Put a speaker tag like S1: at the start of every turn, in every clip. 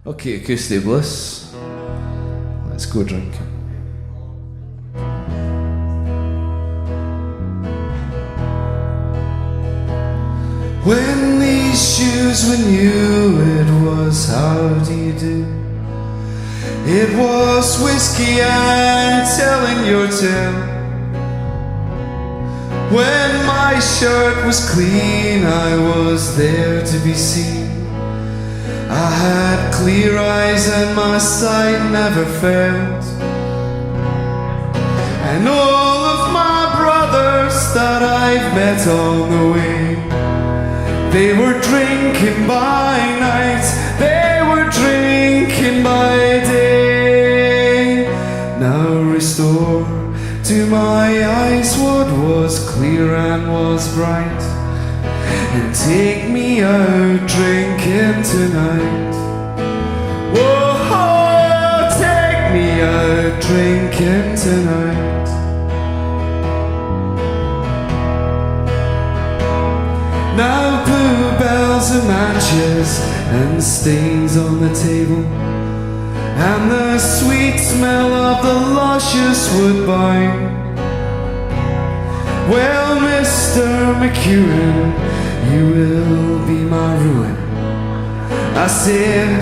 S1: Okay, acoustic Bliss. Let's go drinking. When these shoes were new, it was how do you do? It was whiskey and telling your tale. When my shirt was clean, I was there to be seen. I had clear eyes and my sight never failed. And all of my brothers that I've met on the way, they were drinking by night, they were drinking by day. Now restore to my eyes what was clear and was bright, and take me out drinking tonight. Whoa, take me out drinking tonight. Now bluebells and matches and stains on the table, and the sweet smell of the luscious woodbine. Well, Mr. McEwen, you will be my ruin, I said,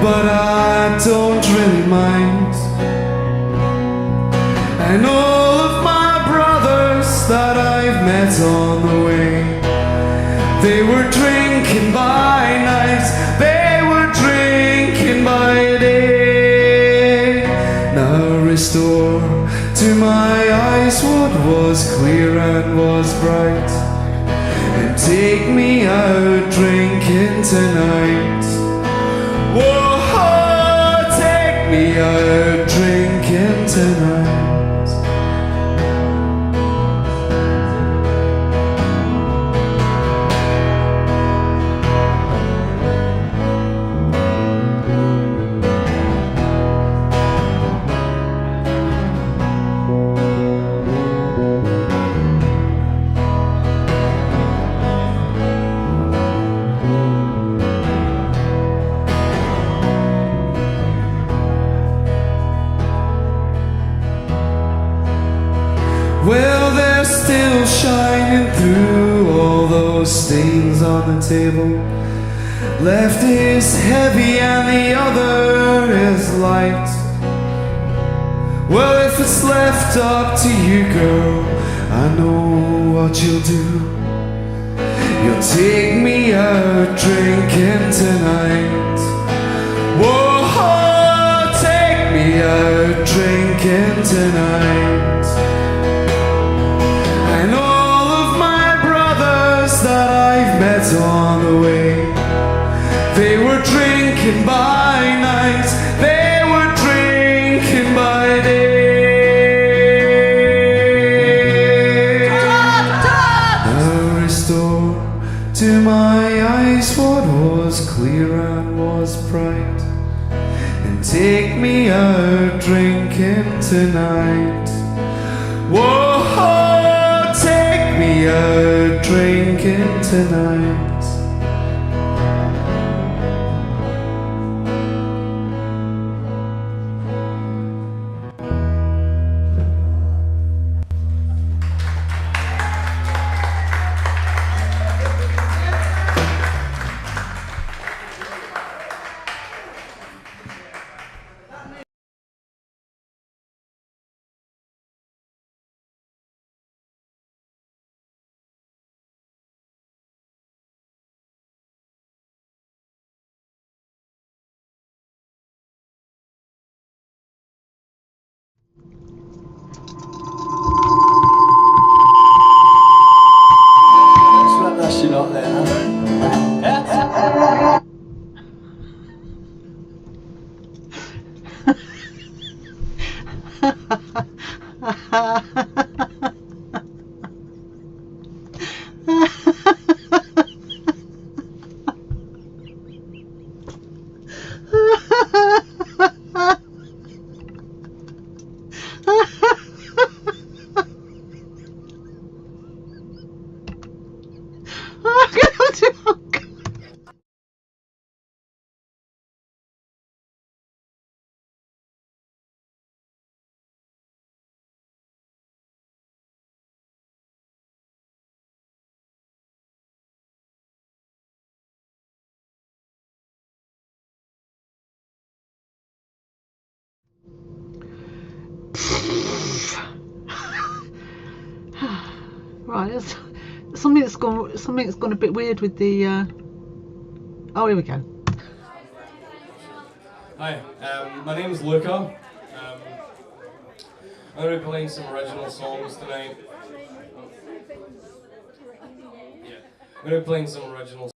S1: but I don't really mind. And all of my brothers that I've met on the way, they were drinking by night, they were drinking by day. Now restore to my eyes what was clear and was bright, and take me out drinking tonight. Whoa, take me out drinking tonight. Well, they're still shining through all those stains on the table. Left is heavy and the other is light. Well, if it's left up to you, girl, I know what you'll do. You'll take me out drinking tonight. Whoa, take me out drinking tonight. That I've met on the way, they were drinking by night, they were drinking by day. Now restore to my eyes what was clear and was bright, and take me out drinking tonight. Whoa, take me out drinking tonight.
S2: You're not there, Right, something's gone a bit weird with the. Oh, here we go.
S3: Hi, my name's Luca. I'm going to be playing some original songs tonight. Yeah, I'm going to be playing some original.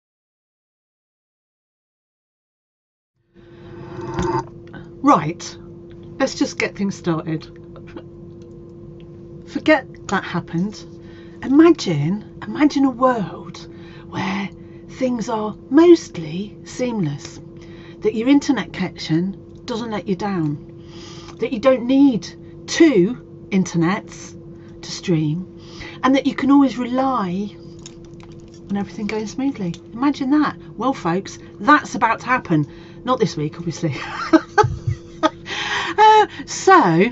S2: Right, let's just get things started. Forget that happened. Imagine a world where things are mostly seamless, that your internet connection doesn't let you down, that you don't need two internets to stream, and that you can always rely on everything going smoothly. Imagine that. Well, folks, that's about to happen. Not this week, obviously. So,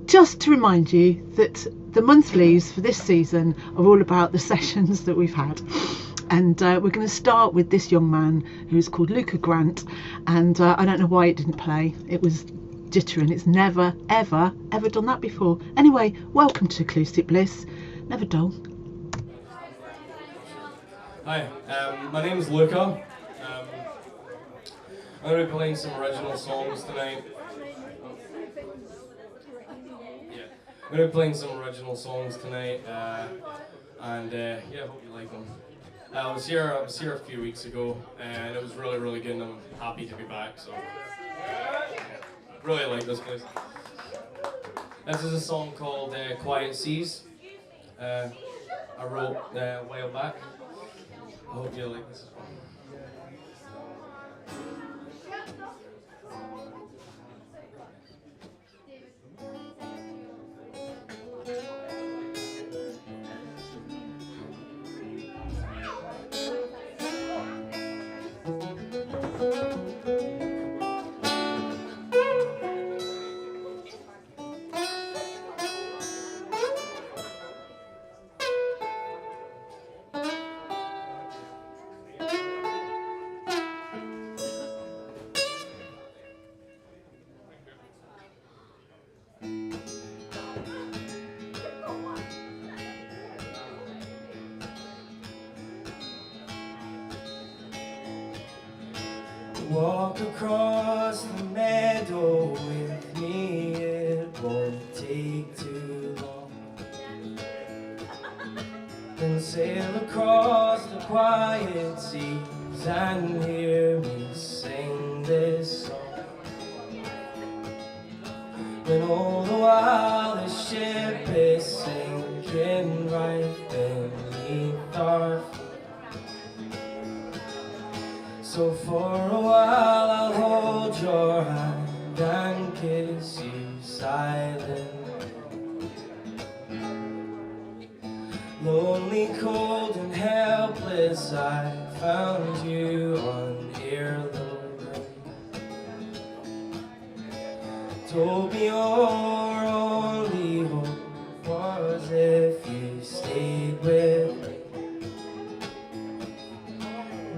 S2: just to remind you that the monthlies for this season are all about the sessions that we've had. And we're going to start with this young man who's called Luca Grant. And I don't know why it didn't play. It was jittering. It's never, ever done that before. Anyway, welcome to Acoustic Bliss. Never dull.
S3: Hi, my name's Luca. I'm going to be playing some original songs tonight. Yeah, I'm going to be playing some original songs tonight, and yeah, hope you like them. I was here a few weeks ago, and it was really good, and I'm happy to be back. So, really like this place. This is a song called "Quiet Seas." I wrote a while back. I hope you like this as well. Walk across the meadow with me, it won't take too long. Then sail across the quiet seas and hear me sing this song. When all the while the ship is sinking right beneath our feet. So for a while I'll hold your hand and kiss you silently. Lonely, cold and helpless, I found you on earlobe. Told me your only hope was if you stayed with me.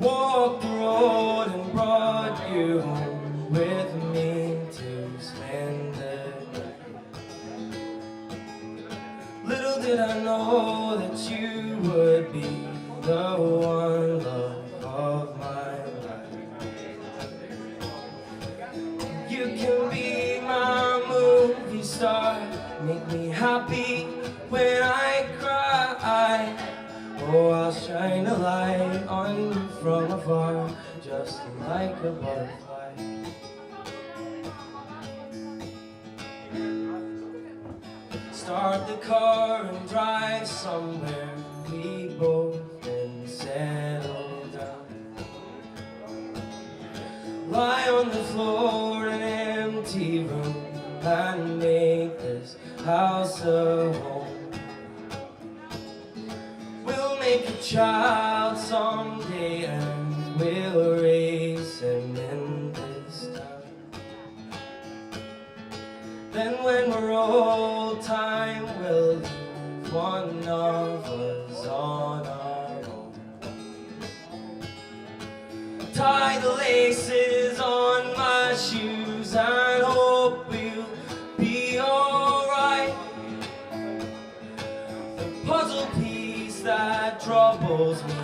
S3: Walked the road and brought you home with me to spend the night. Little did I know that you would be the one love of my life. You can be my movie star, make me happy when I cry. Oh, I'll shine a light on you from afar, just like a butterfly. Start the car and drive somewhere we both can settle down. Lie on the floor in an empty room and make this house a home. Make a child someday and we'll raise him in this town. Then when we're old, time will leave one of us on our own. Tie the laces on my shoes and hope we'll be alright. The puzzle piece troubles me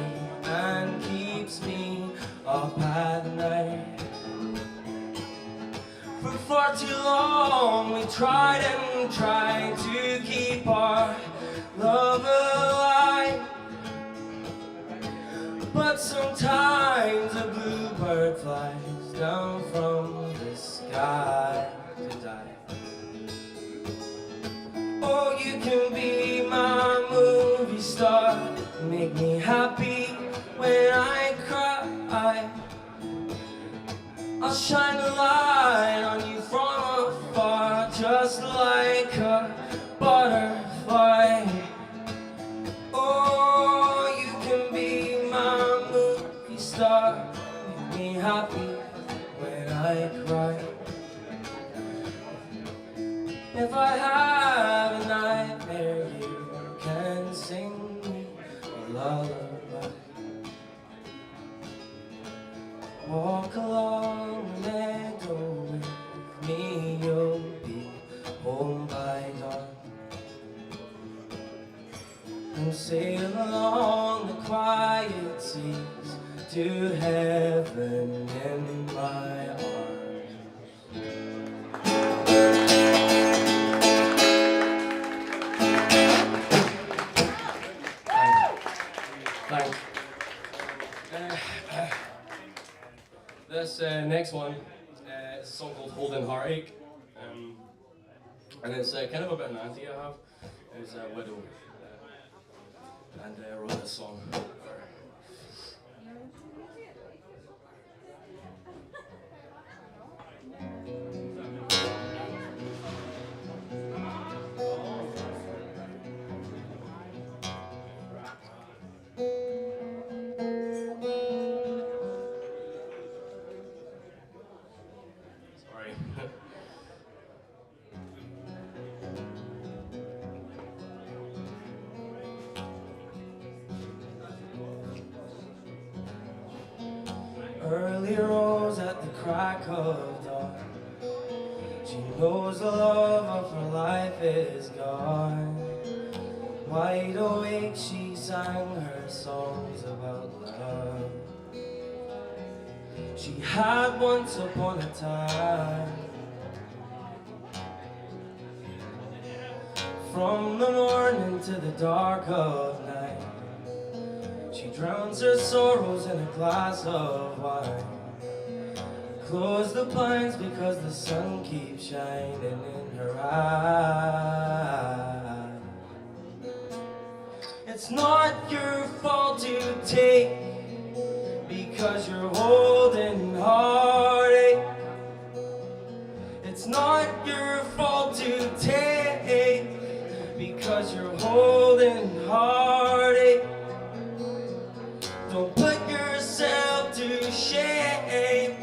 S3: and keeps me up at night. For far too long we tried and tried to keep our love alive, but sometimes a bluebird flies down from the sky to die. Oh, you can be my movie star, make me happy when I cry. I'll shine a light on you from afar, just like a butterfly. Oh, you can be my movie star, make me happy when I cry. If I have a nightmare, you can sing me a lullaby. Walk along the meadow with me, you'll be home by dawn. And sail along the quiet seas to heaven in my arms. Thanks. This next one is a song called Holding Heartache, and it's kind of a bit an auntie I have. It's a widow, and I wrote this song for her. Sorry. Early rose at the crack of dawn. She knows the love of her life is gone. Wide awake she sang her songs about love she had once upon a time. From the morning to the dark of night, she drowns her sorrows in a glass of wine. Close the blinds because the sun keeps shining in her eyes. It's not your fault to take, because you're holding heartache. It's not your fault to take, because you're holding heartache. Don't put yourself to shame,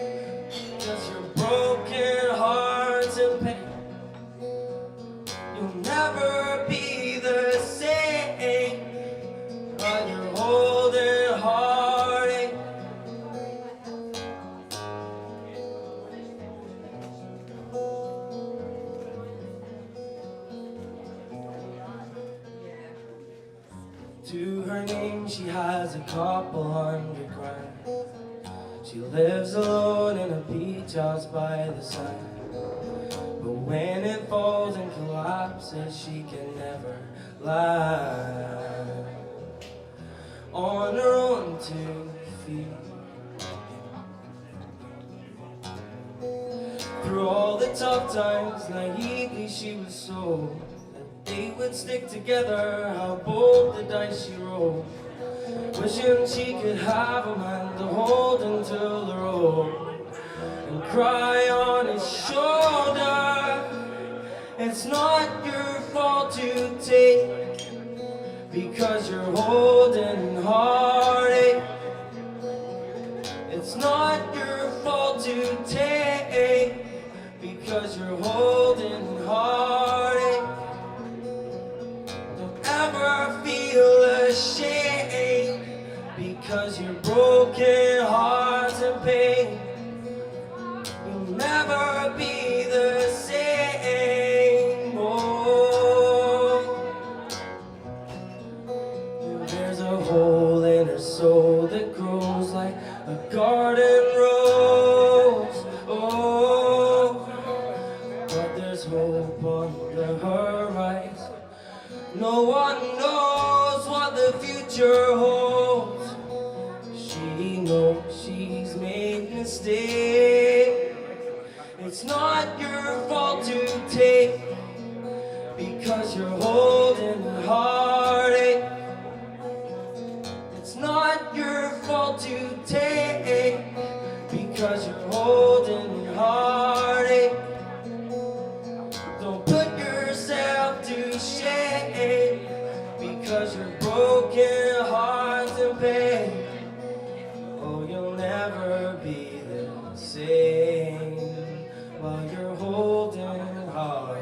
S3: because your broken heart's in pain. You'll never be the same while you're holding heartache. To her name she has a couple $100 grand. She lives alone in a beach house by the sun. But when it falls and collapses, she can never lie on her own 2 feet. Through all the tough times, naively she was sold that they would stick together. How bold the dice she rolled, wishing she could have a man to hold until they're old and cry on his shoulder. It's not your fault to take, because you're holding heartache. It's not your fault to take, because you're holding heartache. Don't ever feel ashamed, because your broken heart's in pain. You'll never be the same. Oh, there's a hole No one knows what the future holds. She knows she's made mistakes. It's not your fault to take, because you're holding heartache. It's not your fault to take, because you're holding heartache. Don't put yourself to shame, because you're broken hearts and pain. Oh, you'll never be the same while you're holding heartache.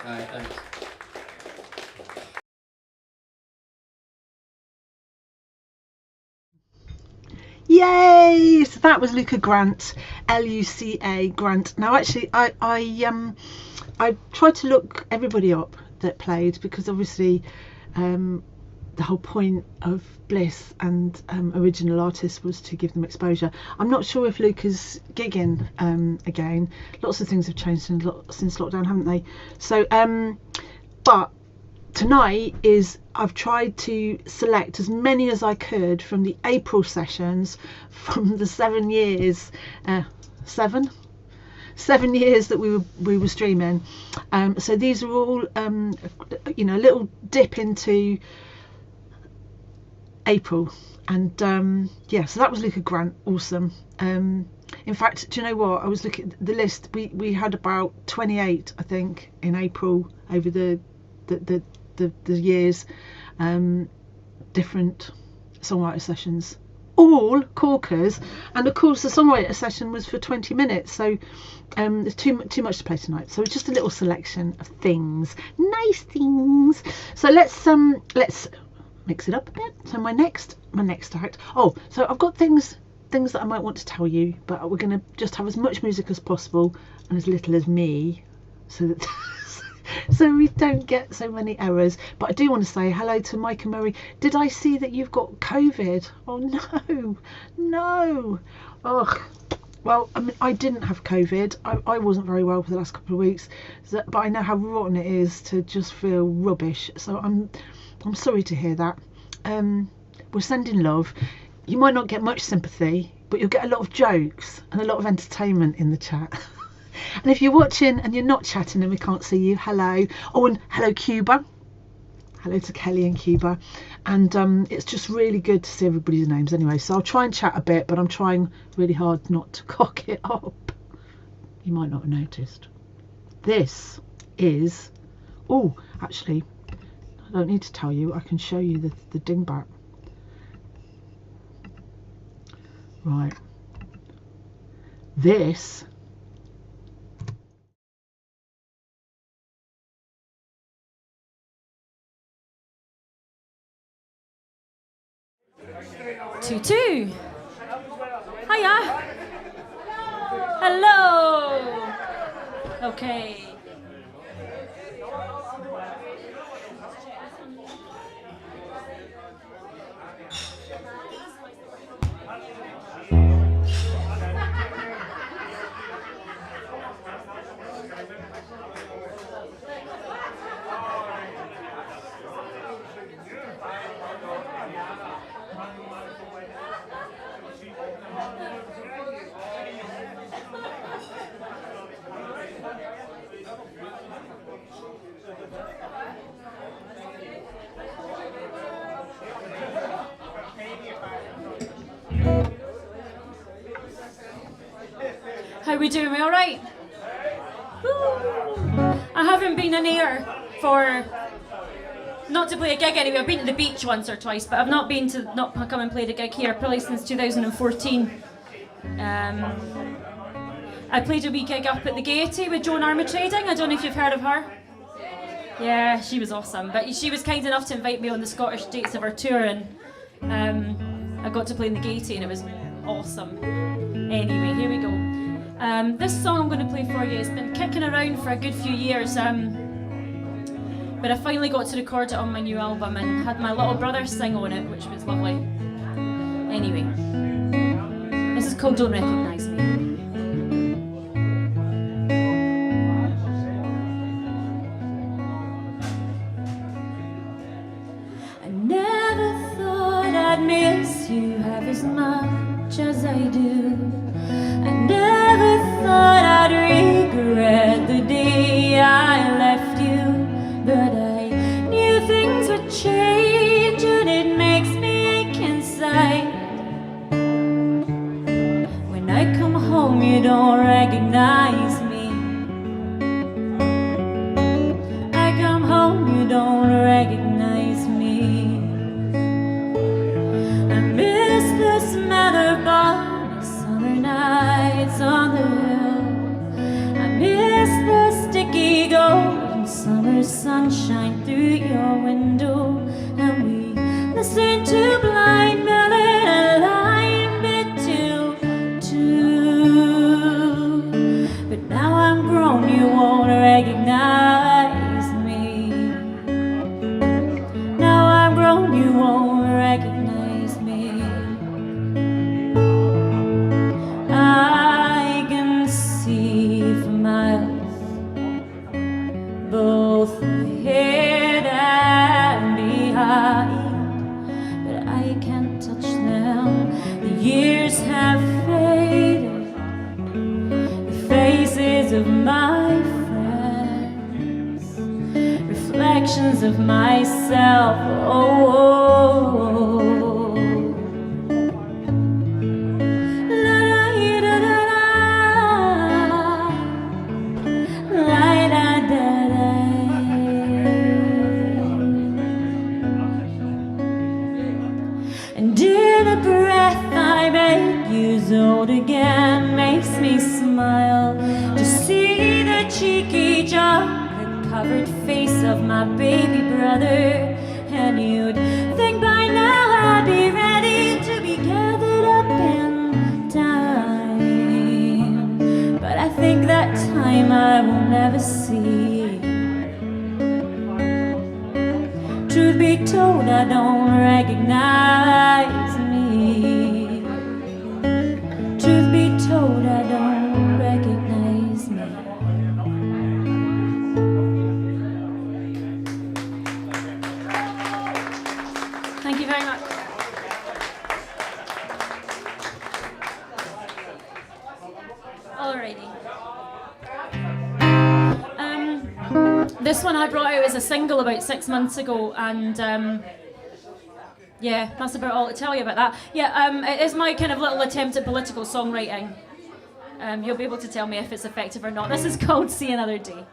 S3: Alright, thanks.
S2: Yay! So that was Luca Grant, Luca Grant. Now, actually, I tried to look everybody up that played, because obviously the whole point of Bliss and original artists was to give them exposure. I'm not sure if Luca's gigging again. Lots of things have changed since lockdown, haven't they? So, but tonight is, I've tried to select as many as I could from the April sessions from the 7 years, 7 years that we were streaming. So these are all, you know, a little dip into April, and yeah, so that was Luca Grant. Awesome. In fact, do you know what, I was looking at the list, we had about 28, I think, in April over the years, different songwriter sessions, all corkers, and of course the songwriter session was for 20 minutes, so there's too much to play tonight, so it's just a little selection of things, nice things. So let's mix it up a bit. So my next act, oh, so I've got things that I might want to tell you, but we're going to just have as much music as possible and as little as me, so that so we don't get so many errors. But I do want to say hello to Mike and Murray. Did I see that you've got COVID? Oh no. Oh, well, I mean, I didn't have COVID. I wasn't very well for the last couple of weeks, but I know how rotten it is to just feel rubbish, so I'm sorry to hear that. We're sending love. You might not get much sympathy, but you'll get a lot of jokes and a lot of entertainment in the chat. And if you're watching and you're not chatting and we can't see you, hello. Oh, and hello Cuba. Hello to Kelly in Cuba. And it's just really good to see everybody's names anyway. So I'll try and chat a bit, but I'm trying really hard not to cock it up. You might not have noticed. This is, oh, actually, I don't need to tell you, I can show you the dingbat. Right. This
S4: Tutu. Hiya. Hello. Okay. How we doing? We all right? I haven't been in here for, not to play a gig anyway. I've been to the beach once or twice, but I've not been to come and played a gig here probably since 2014. I played a wee gig up at the Gaiety with Joan Armatrading. I don't know if you've heard of her. Yeah, she was awesome. But she was kind enough to invite me on the Scottish dates of her tour, and I got to play in the Gaiety, and it was awesome. Anyway, here we go. This song I'm going to play for you has been kicking around for a good few years, but I finally got to record it on my new album and had my little brother sing on it, which was lovely. Anyway, This is called Don't Recognise Me. I never thought I'd miss you half as much as I do. I never thought I'd regret the day I left you, but I knew things would change and it makes me ache inside. When I come home you don't recognize me. I come home you don't recognize me. I miss the smell of balmy summer nights on the hill. I miss the sticky golden summer sunshine through your window. And we listen to blind melon and line bit too. But now I'm grown, you won't recognize me. Now I'm grown, you won't recognize me. I can see for miles, both ahead and behind, but I can't touch them. The years have faded, the faces of my friends, reflections of myself. And in a breath I make you old again. Makes me smile to see the cheeky chocolate-covered face of my baby brother. And you'd think by now I'd be ready to be gathered up in time, but I think that time I will never see. Truth be told, I don't recognize me. Truth be told, I don't recognize me. Thank you very much. Alrighty. This one I brought out as a single about 6 months ago, and yeah, that's about all to tell you about that. Yeah, it is my kind of little attempt at political songwriting. You'll be able to tell me if it's effective or not. This is called See Another Day.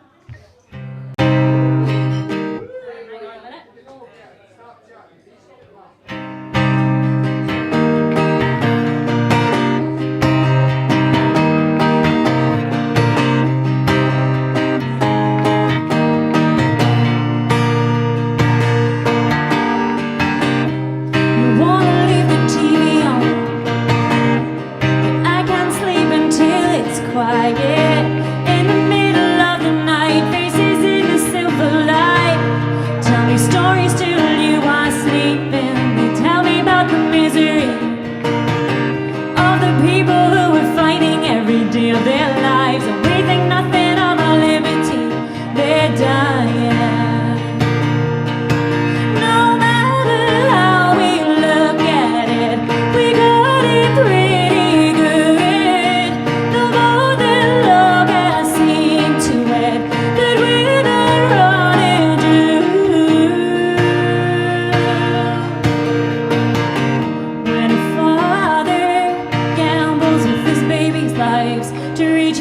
S4: To reach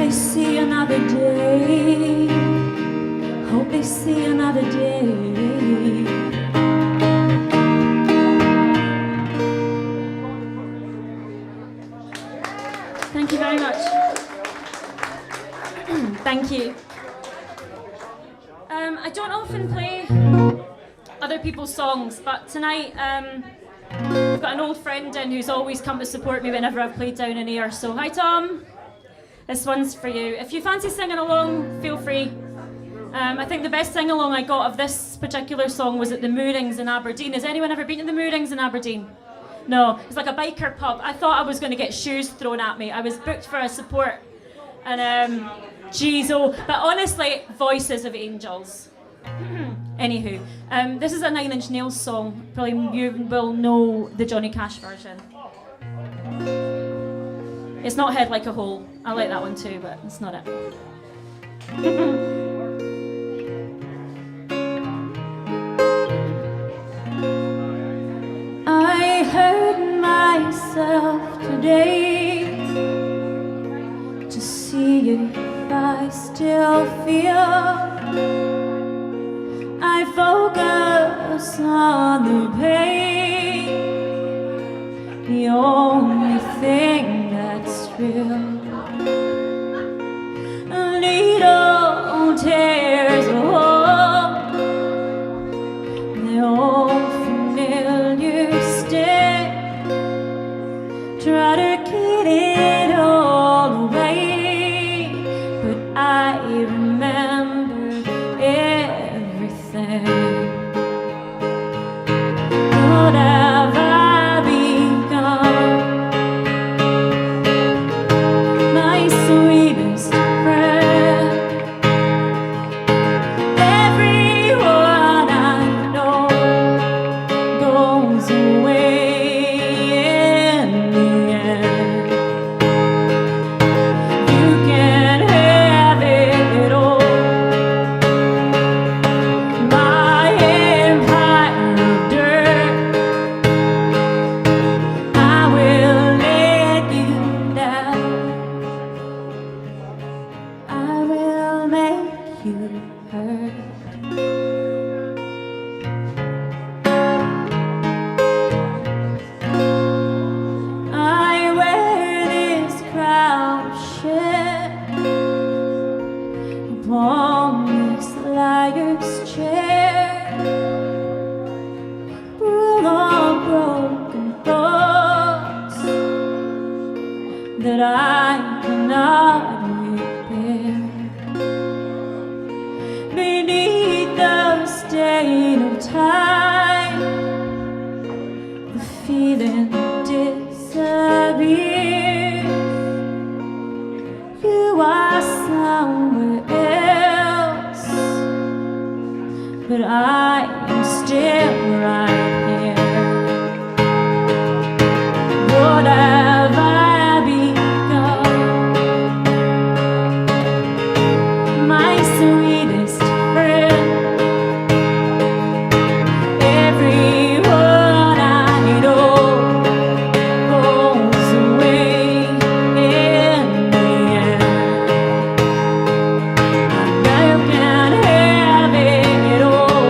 S4: they see another day. Hope they see another day. Thank you very much. Thank you. I don't often play other people's songs, but tonight I've got an old friend in who's always come to support me whenever I've played down in here. So hi Tom, this one's for you. If you fancy singing along, feel free. I think the best sing along I got of this particular song was at the Moorings in Aberdeen. Has anyone ever been to the Moorings in Aberdeen? No, it's like a biker pub. I thought I was going to get shoes thrown at me. I was booked for a support, and geez, oh, but honestly, Voices of Angels. Anywho, this is a Nine Inch Nails song. Probably you will know the Johnny Cash version. It's not Head Like a Hole. I like that one too, but it's not it. I hurt myself today to see if I still feel. I focus on the pain, the only thing that's real. A needle tears a hole, the old familiar stick. Try to get it all away, but I remember everything. What have I become? My sweetest friend. Everyone I know goes away in the end. You can have it all. My empire of dirt, I will let you down. I will make you hurt. I wear this crown of shit upon this liar's chair, full of broken thoughts that I cannot repair. Beneath the stain of time, the feeling disappears. You are somewhere else, but I am still right here. What have I become? My sweetest friend. Everyone I know goes away in the end. I can have it all.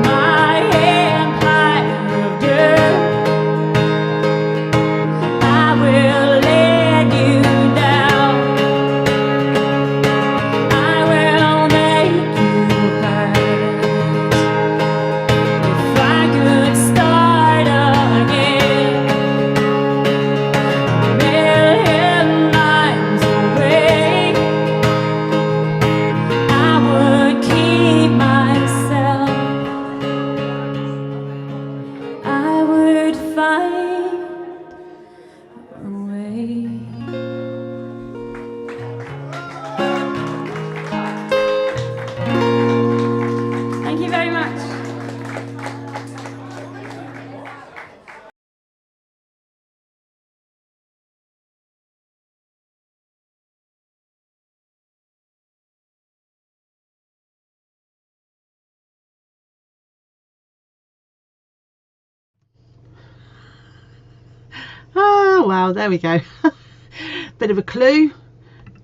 S4: My empire of dirt, I will let you down. I will make you hurt. If I could start again, a million miles away, I would keep myself. I would find a way. Thank you very much.
S2: Oh, wow, there we go. bit of a clue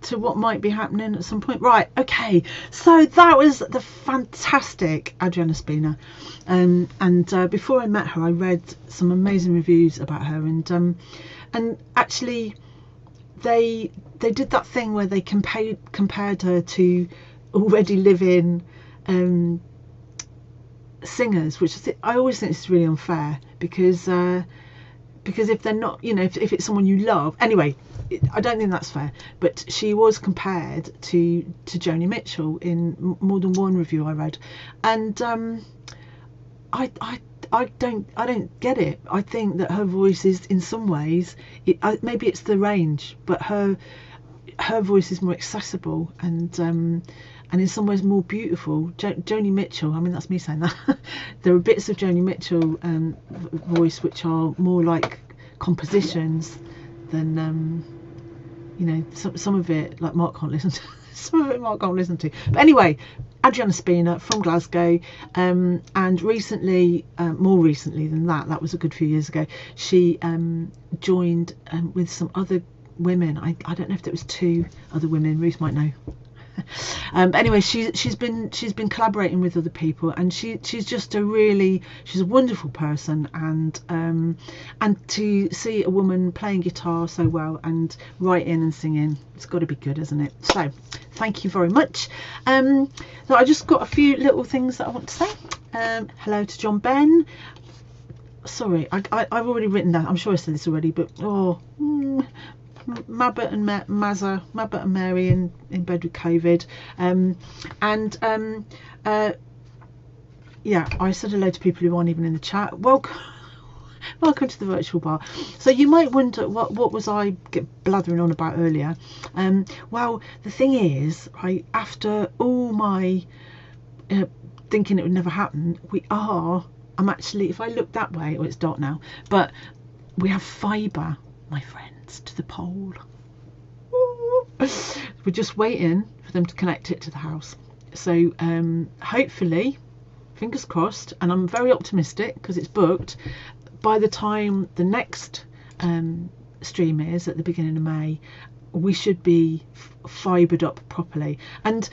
S2: to what might be happening at some point. Right, okay, so that was the fantastic Adriana Spina, and before I met her I read some amazing reviews about her, and actually they did that thing where they compared her to already living singers, which I always think is really unfair, because if they're not, you know, if it's someone you love, anyway, I don't think that's fair. But she was compared to Joni Mitchell in more than one review I read, and I don't get it. I think that her voice is, in some ways, maybe it's the range, but her voice is more accessible and in some ways more beautiful. Joni Mitchell, I mean, that's me saying that. There are bits of Joni Mitchell voice which are more like compositions than you know, some of it like Mark can't listen to. Some of it Mark can't listen to. But anyway, Adriana Spina from Glasgow, and recently, more recently than that was a good few years ago, she joined with some other women. I don't know if there was 2 other women, Ruth might know. But anyway, she's been collaborating with other people, and she's just she's a wonderful person, and to see a woman playing guitar so well and writing and singing, it's got to be good, isn't it? So thank you very much. So I just got a few little things that I want to say. Hello to John Ben. Sorry, I've already written that. I'm sure I said this already, but Mabbott and Mary in bed with COVID, yeah, I said hello to people who aren't even in the chat. Welcome to the virtual bar. So you might wonder what was I blathering on about earlier. Well, the thing is, after all my thinking it would never happen, I'm actually, if I look that way, it's dark now, but we have fibre, my friends, to the pole. We're just waiting for them to connect it to the house. So hopefully, fingers crossed, and I'm very optimistic because it's booked, by the time the next stream is at the beginning of May, we should be fibred up properly. And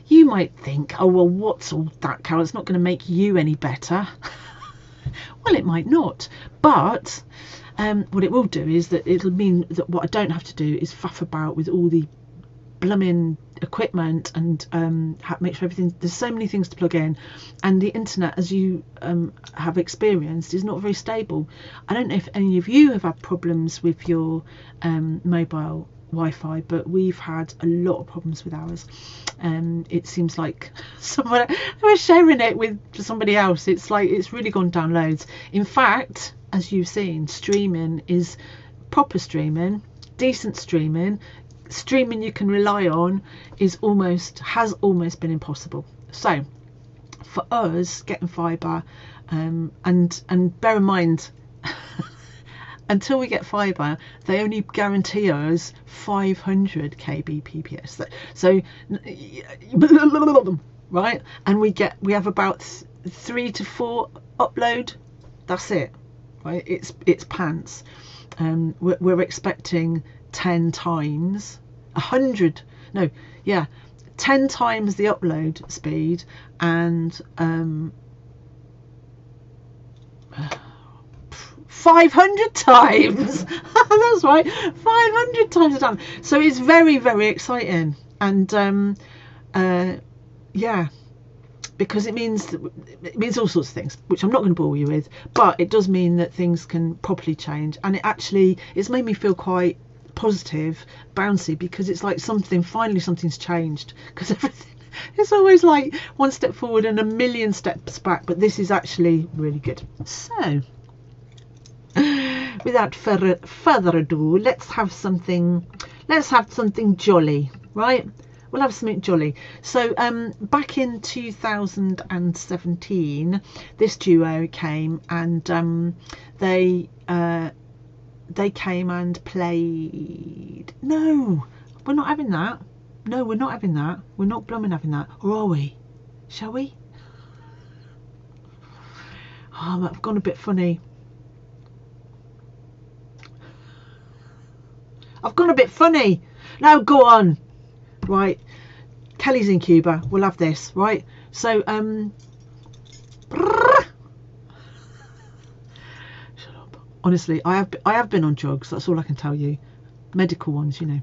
S2: you might think, oh well, what's all that, Carol? It's not going to make you any better. Well, it might not, but what it will do is that it'll mean that what I don't have to do is faff about with all the blooming equipment and make sure everything, there's so many things to plug in, and the internet, as you have experienced, is not very stable. I don't know if any of you have had problems with your mobile Wi-Fi, but we've had a lot of problems with ours. It seems like someone, I was sharing it with somebody else, it's like it's really gone down loads. In fact, as you've seen, streaming is proper streaming, decent streaming you can rely on, has almost been impossible. So for us, getting fibre, and bear in mind, until we get fibre, they only guarantee us 500 kbps. So, right, and we have about 3 to 4 upload. That's it, right? It's pants. We're expecting 10 times 10 times the upload speed, and 500 times that's right, 500 times a time. So it's very, very exciting, and yeah, because it means all sorts of things, which I'm not going to bore you with, but it does mean that things can properly change. And it's made me feel quite positive, bouncy, because it's like finally something's changed, because everything, it's always like one step forward and a million steps back, but this is actually really good. So without further ado, let's have something jolly, right? We'll have something jolly. So back in 2017, this duo came, and they came and played. No, we're not having that. No, we're not having that. We're not blooming having that. Or are we? Shall we? Oh, I've gone a bit funny. I've gone a bit funny. Now go on. Right. Kelly's in Cuba. We'll have this, right? So, shut up. Honestly, I have been on drugs. That's all I can tell you. Medical ones, you know.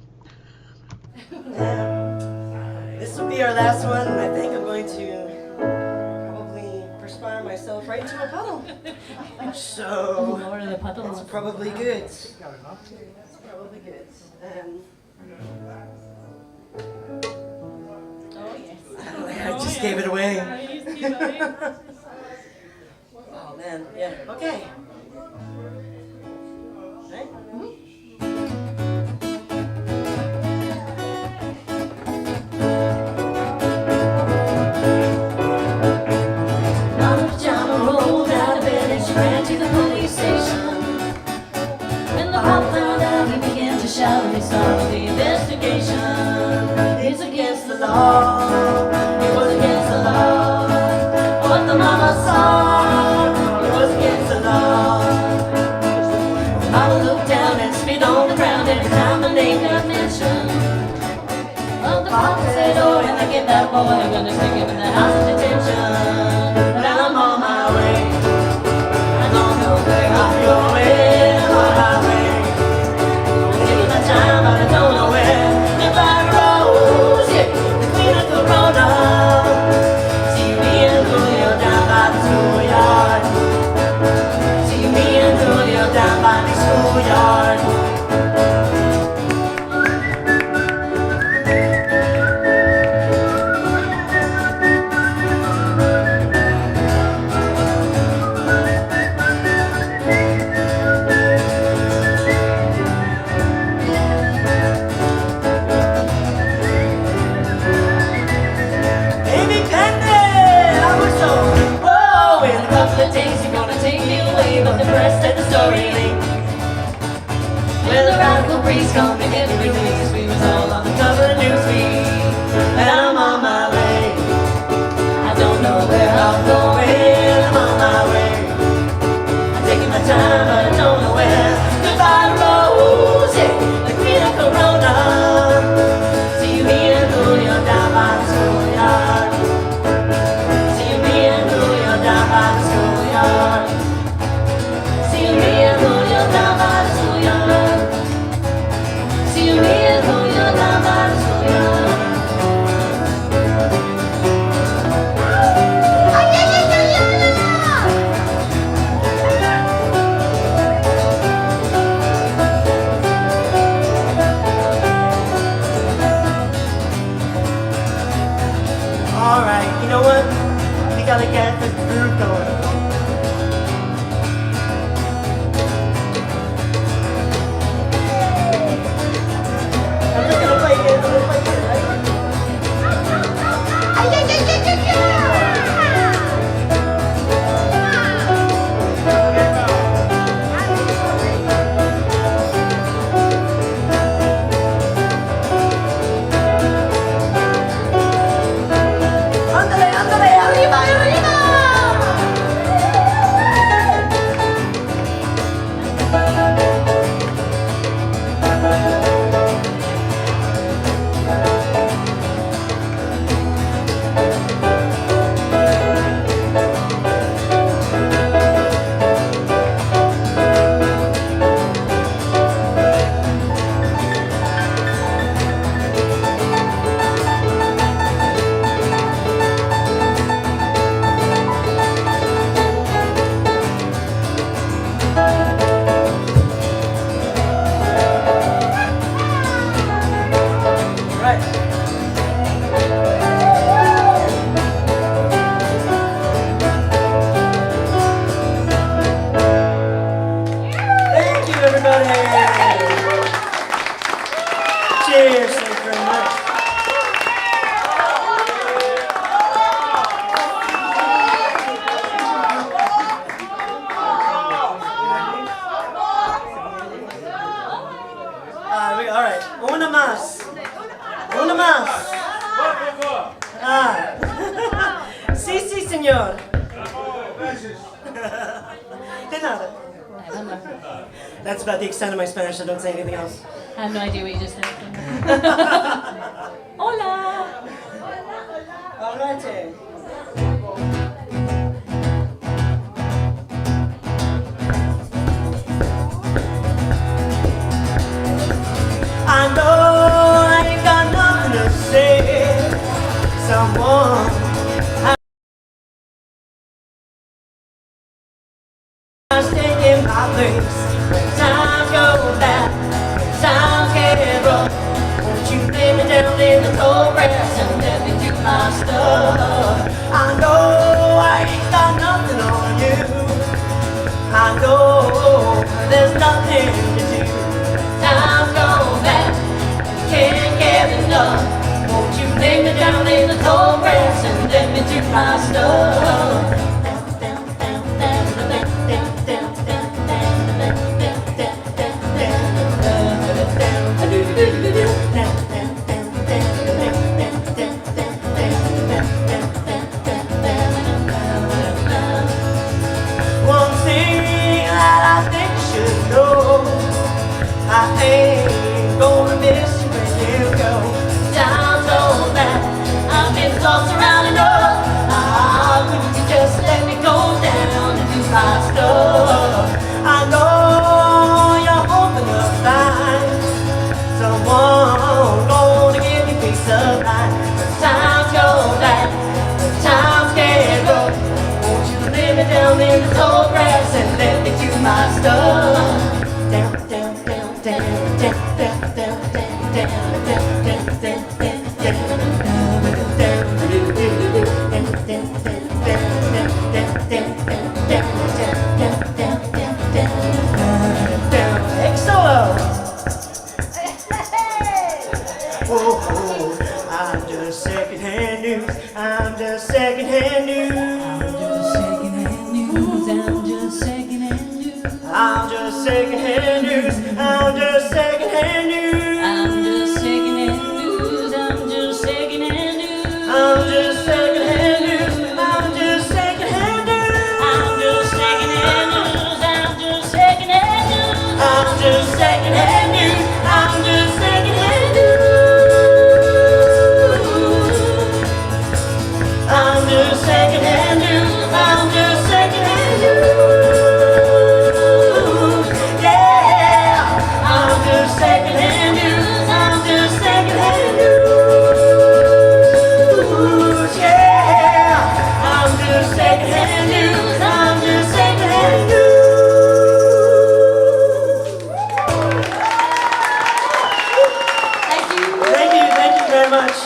S5: This will be our last one. I think I'm going to probably perspire myself right into a puddle. So,
S4: Lord of the puddles.
S5: it's probably good. It's probably good.
S4: Oh, yes.
S5: I just gave it away. Oh man, yeah. Okay. Right?
S6: Mama Pajama rolled out of bed and she ran to the police station. When the cop found out, he began to shout and he started the investigation. It's against the law. It was against the law. What the mama saw, it was against the law. The mama looked down and spit on the ground every time my name got mentioned. Well, the cop said, oh, when I get that boy, I'm gonna stick him in the house of detention. But I'm on my way. I don't know where I'm going. I'm on my way. I'm taking my time, but I don't know where. If I rose, yeah, the queen of Corona. See me and Julio down by the schoolyard. See me and Julio down by the schoolyard. Baby Penny, I was so, whoa, in a couple of days you're gonna take me away, but the rest of the story ain't. When the radical breeze come to get me released, we was all on the cover of Newsweek, and I'm on my way. I don't know where I'm going, I'm on my way. I'm taking my time, but I don't know where. Goodbye Rose, yeah, the queen of Corona. See me and Julio down by the schoolyard. See me and Julio down by the schoolyard. See me and Julio down by the schoolyard. See me and Julio down by the schoolyard. Alright, you know what? We gotta get this groove going. I'm just gonna play it, right? Ándale, ándale, arriba, arriba. Right. Thank you, everybody. Cheers. Thank you very much. All right. Una más. Una más. Ah. Sí, sí, señor. De nada. That's about the extent of my Spanish, so don't say anything else.
S4: I have no idea what you just said. Hola!
S5: Alrighty. I know I ain't got nothing to say. Someone has taken my place. Time goes back, time get rough. Won't you lay me down in the cold grass and let me do my stuff? I know I ain't got nothing on you. I know there's nothing to do. Time goes back, can't get enough. Won't you lay me down in the cold grass and let me do my stuff? One thing that I think you should know, I ain't gonna miss you when you go. Time's all that I've been tossed around enough. Wouldn't you just let me go down and do my stuff? I know you're hoping to find someone gonna give you peace of mind. But time's go back, the time's get rough. Won't you lay me down in the tall grass and let me do my stuff? Down, down, down, down, down, down, down, down, down, I'm just secondhand news. I'm just secondhand news. I'm just secondhand news. I'm just secondhand news.
S6: I'm just secondhand news. I'm just secondhand news.
S5: I'm just secondhand news. I'm just secondhand news.
S6: I'm just secondhand news. I'm just secondhand news.
S5: I'm just secondhand news. I'm just secondhand news. I'm just secondhand news. I'm just secondhand news. Yeah. I'm just secondhand news. I'm just secondhand news. Yeah. I'm just secondhand news. I'm just secondhand news.
S4: Thank you.
S5: Thank you very much.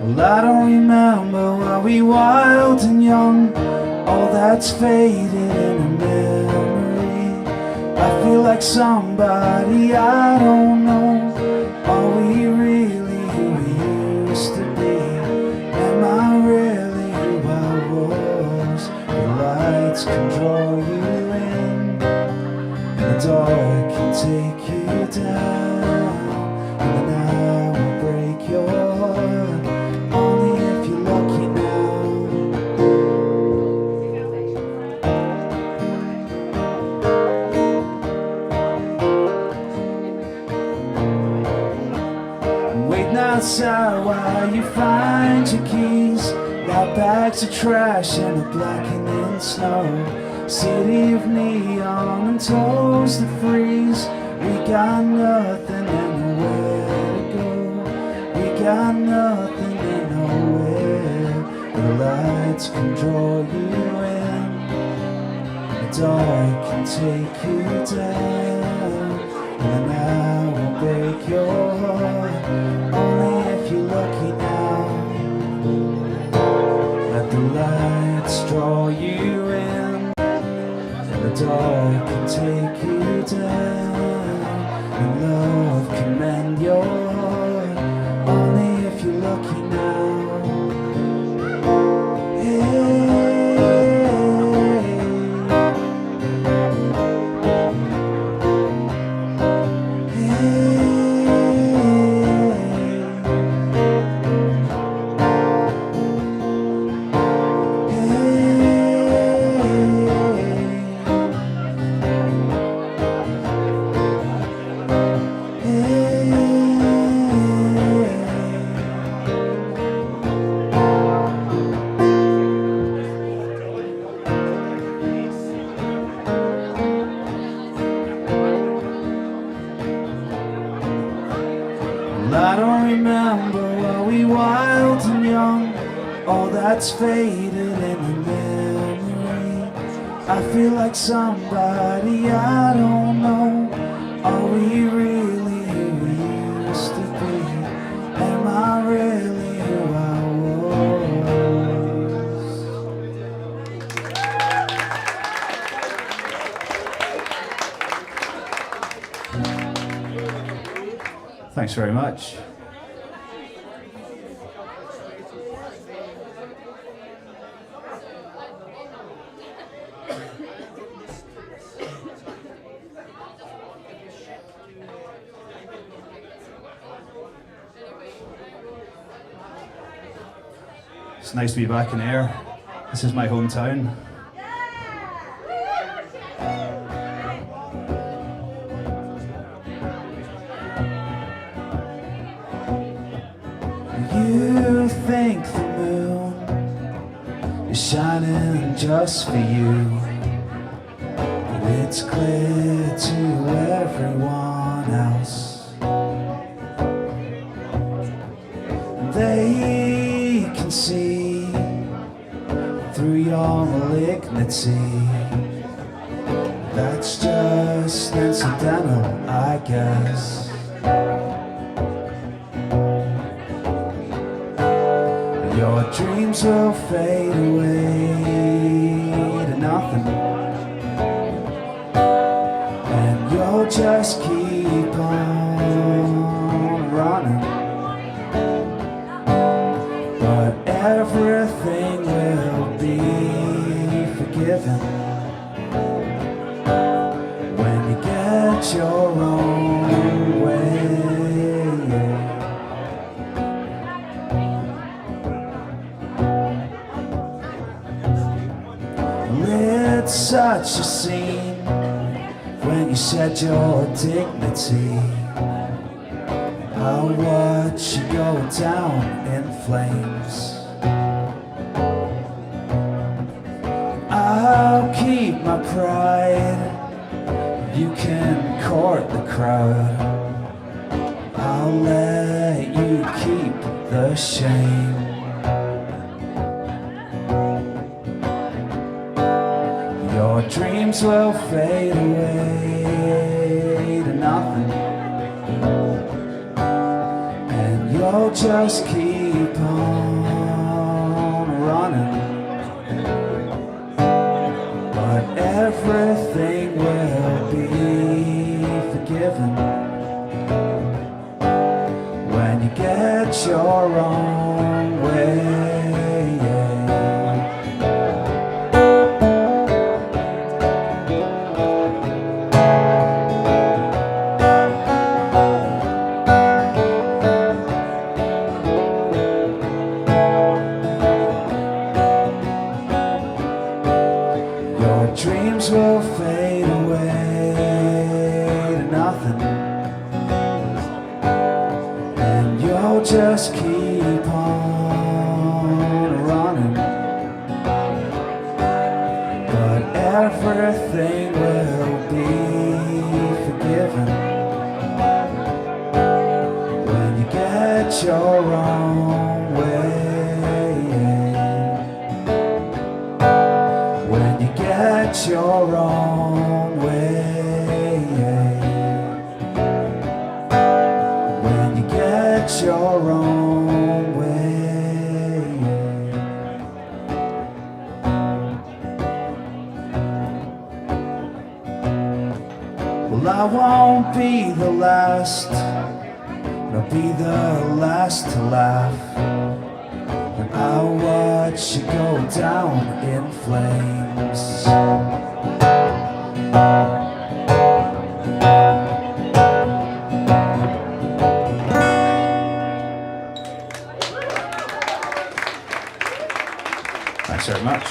S1: Well, I don't remember when we wild and young. All that's faded in a memory. I feel like somebody I don't know. Are we really who we used to be? Am I really who I was? The lights can draw you in, and the dark can take you down, and the night will break your heart. Only if you're lucky now. Waiting outside while you find your keys. Got bags of trash and a blackening snow. City of neon and toes that freeze. We got nothing and nowhere to go. We got nothing and nowhere. The lights can draw you in, the dark can take you down, and the night will break your heart. Only if you love
S3: door can take you down, and love can mend your heart, only if you're lucky now. I don't remember when we wild and young, all that's faded in the memory. I feel like somebody I don't know. Are we really who we used to be? Am I really who I was? Thanks very much. It's nice to be back in air. This is my hometown. You think the moon is shining just for you, but it's clear to everyone else. They can see through your malignity. That's just incidental, I guess. Your dreams will fade away to nothing, and you'll just keep on running. But everything will be forgiven when you get your own way. It's such a scene when you shed your dignity. I'll watch you go down in flames. I'll keep my pride, you can court the crowd. I'll let you keep the shame. Your dreams will fade away to nothing, and you'll just keep on running. But everything will be forgiven when you get your own way. Dreams will fade away to nothing, and you'll just keep on running. But everything will be forgiven when you get your own way. When you get your own way. When you get your own way. won't be the last, I'll be the last to laugh. And I'll watch you go down in flames.
S1: Thanks very much.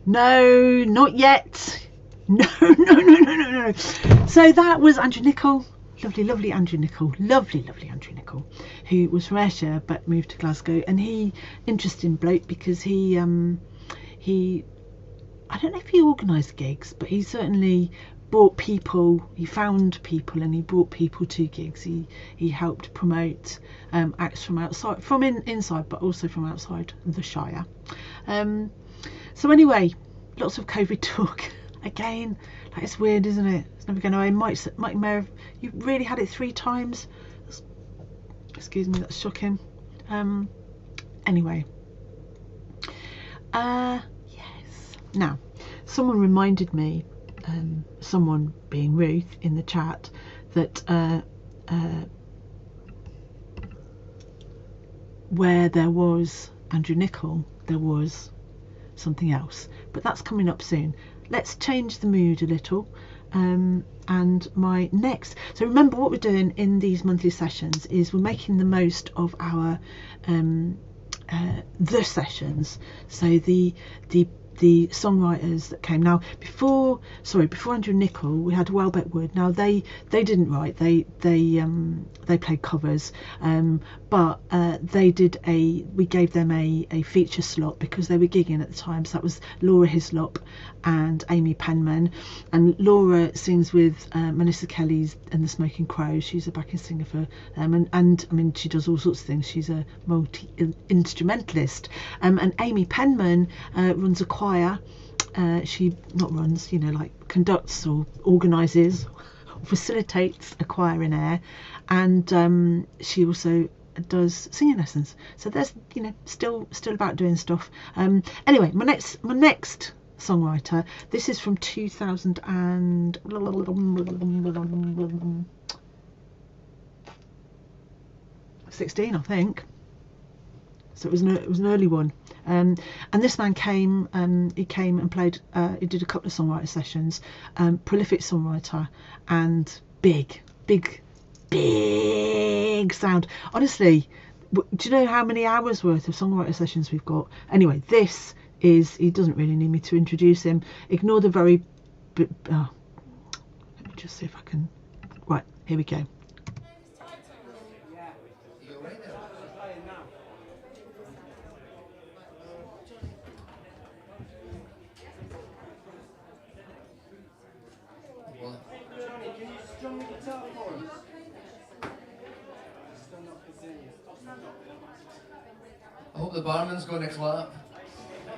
S2: No, not yet. No, no, no, no, no, no. So that was Andrew Nicol. Lovely Andrew Nicol. Lovely Andrew Nicol, who was from Ayrshire but moved to Glasgow. And he, interesting bloke, because he I don't know if he organised gigs, but he certainly brought people, he found people and he brought people to gigs. He helped promote acts from outside, from inside, but also from outside the Shire. So anyway, lots of COVID talk again. Like, it's weird, isn't it? It's never going away. Mike Mayor, you really had it 3 times. Excuse me, that's shocking. Anyway, yes. Now, someone reminded me, someone being Ruth in the chat, that where there was Andrew Nicol, there was something else, but that's coming up soon. Let's change the mood a little. And my next, so remember what we're doing in these monthly sessions is we're making the most of our the sessions. So the songwriters that came now before Andrew Nicol, we had Welbeck Wood. Now they didn't write, they played covers, but we gave them a feature slot because they were gigging at the time. So that was Laura Hislop and Amy Penman, and Laura sings with Melissa Kelly's and the Smoking Crows. She's a backing singer for and I mean, she does all sorts of things. She's a multi-instrumentalist, and Amy Penman runs a choir. She not runs, like conducts or organises or facilitates a choir in Ayr, and she also does singing lessons. So there's still about doing stuff. Anyway, my next songwriter, this is from 2016, I think. So it was an early one, and this man came. He came and played. He did a couple of songwriter sessions. Prolific songwriter and big sound. Honestly, do you know how many hours worth of songwriter sessions we've got? Anyway, this is. He doesn't really need me to introduce him. Ignore the very. Let me just see if I can. Right, here we go.
S7: I hope the barman's going to clap.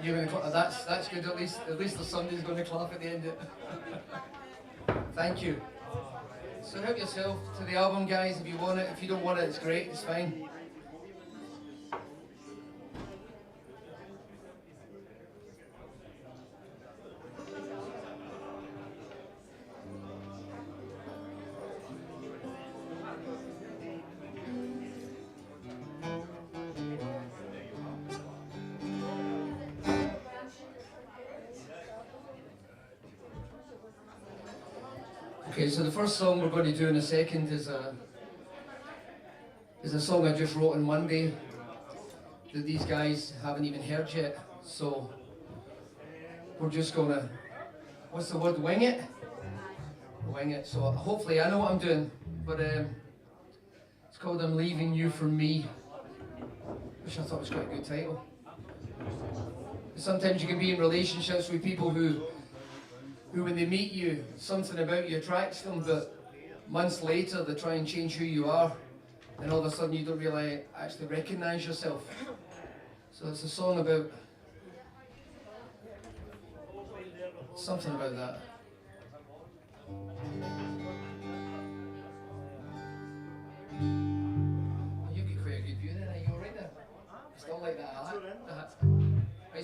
S7: You're going to clap. That's good. At least the Sunday's going to clap at the end of it. Thank you. So help yourself to the album, guys. If you want it, if you don't want it, it's great. It's fine. Okay, so the first song we're going to do in a second is a song I just wrote on Monday that these guys haven't even heard yet. So we're just gonna, what's the word, wing it? Wing it. So hopefully I know what I'm doing, but it's called I'm Leaving You For Me, which I thought was quite a good title. Sometimes you can be in relationships with people who when they meet you, something about you attracts them, but months later they try and change who you are, and all of a sudden you don't really actually recognise yourself. So it's a song about something about that.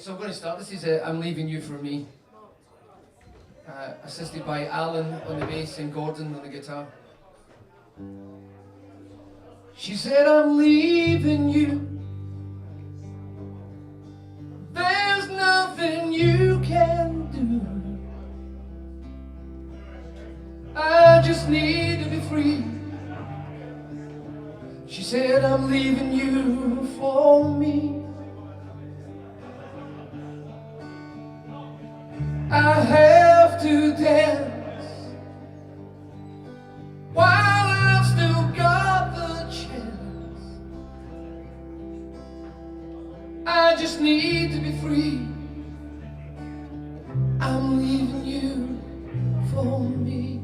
S7: so I'm going to start. This is I'm Leaving You For Me. Assisted by Alan on the bass and Gordon on the guitar. She said, I'm leaving you. There's nothing you can do. I just need to be free. She said, I'm leaving you for me. I have to dance while I've still got the chance. I just need to be free. I'm leaving you for me.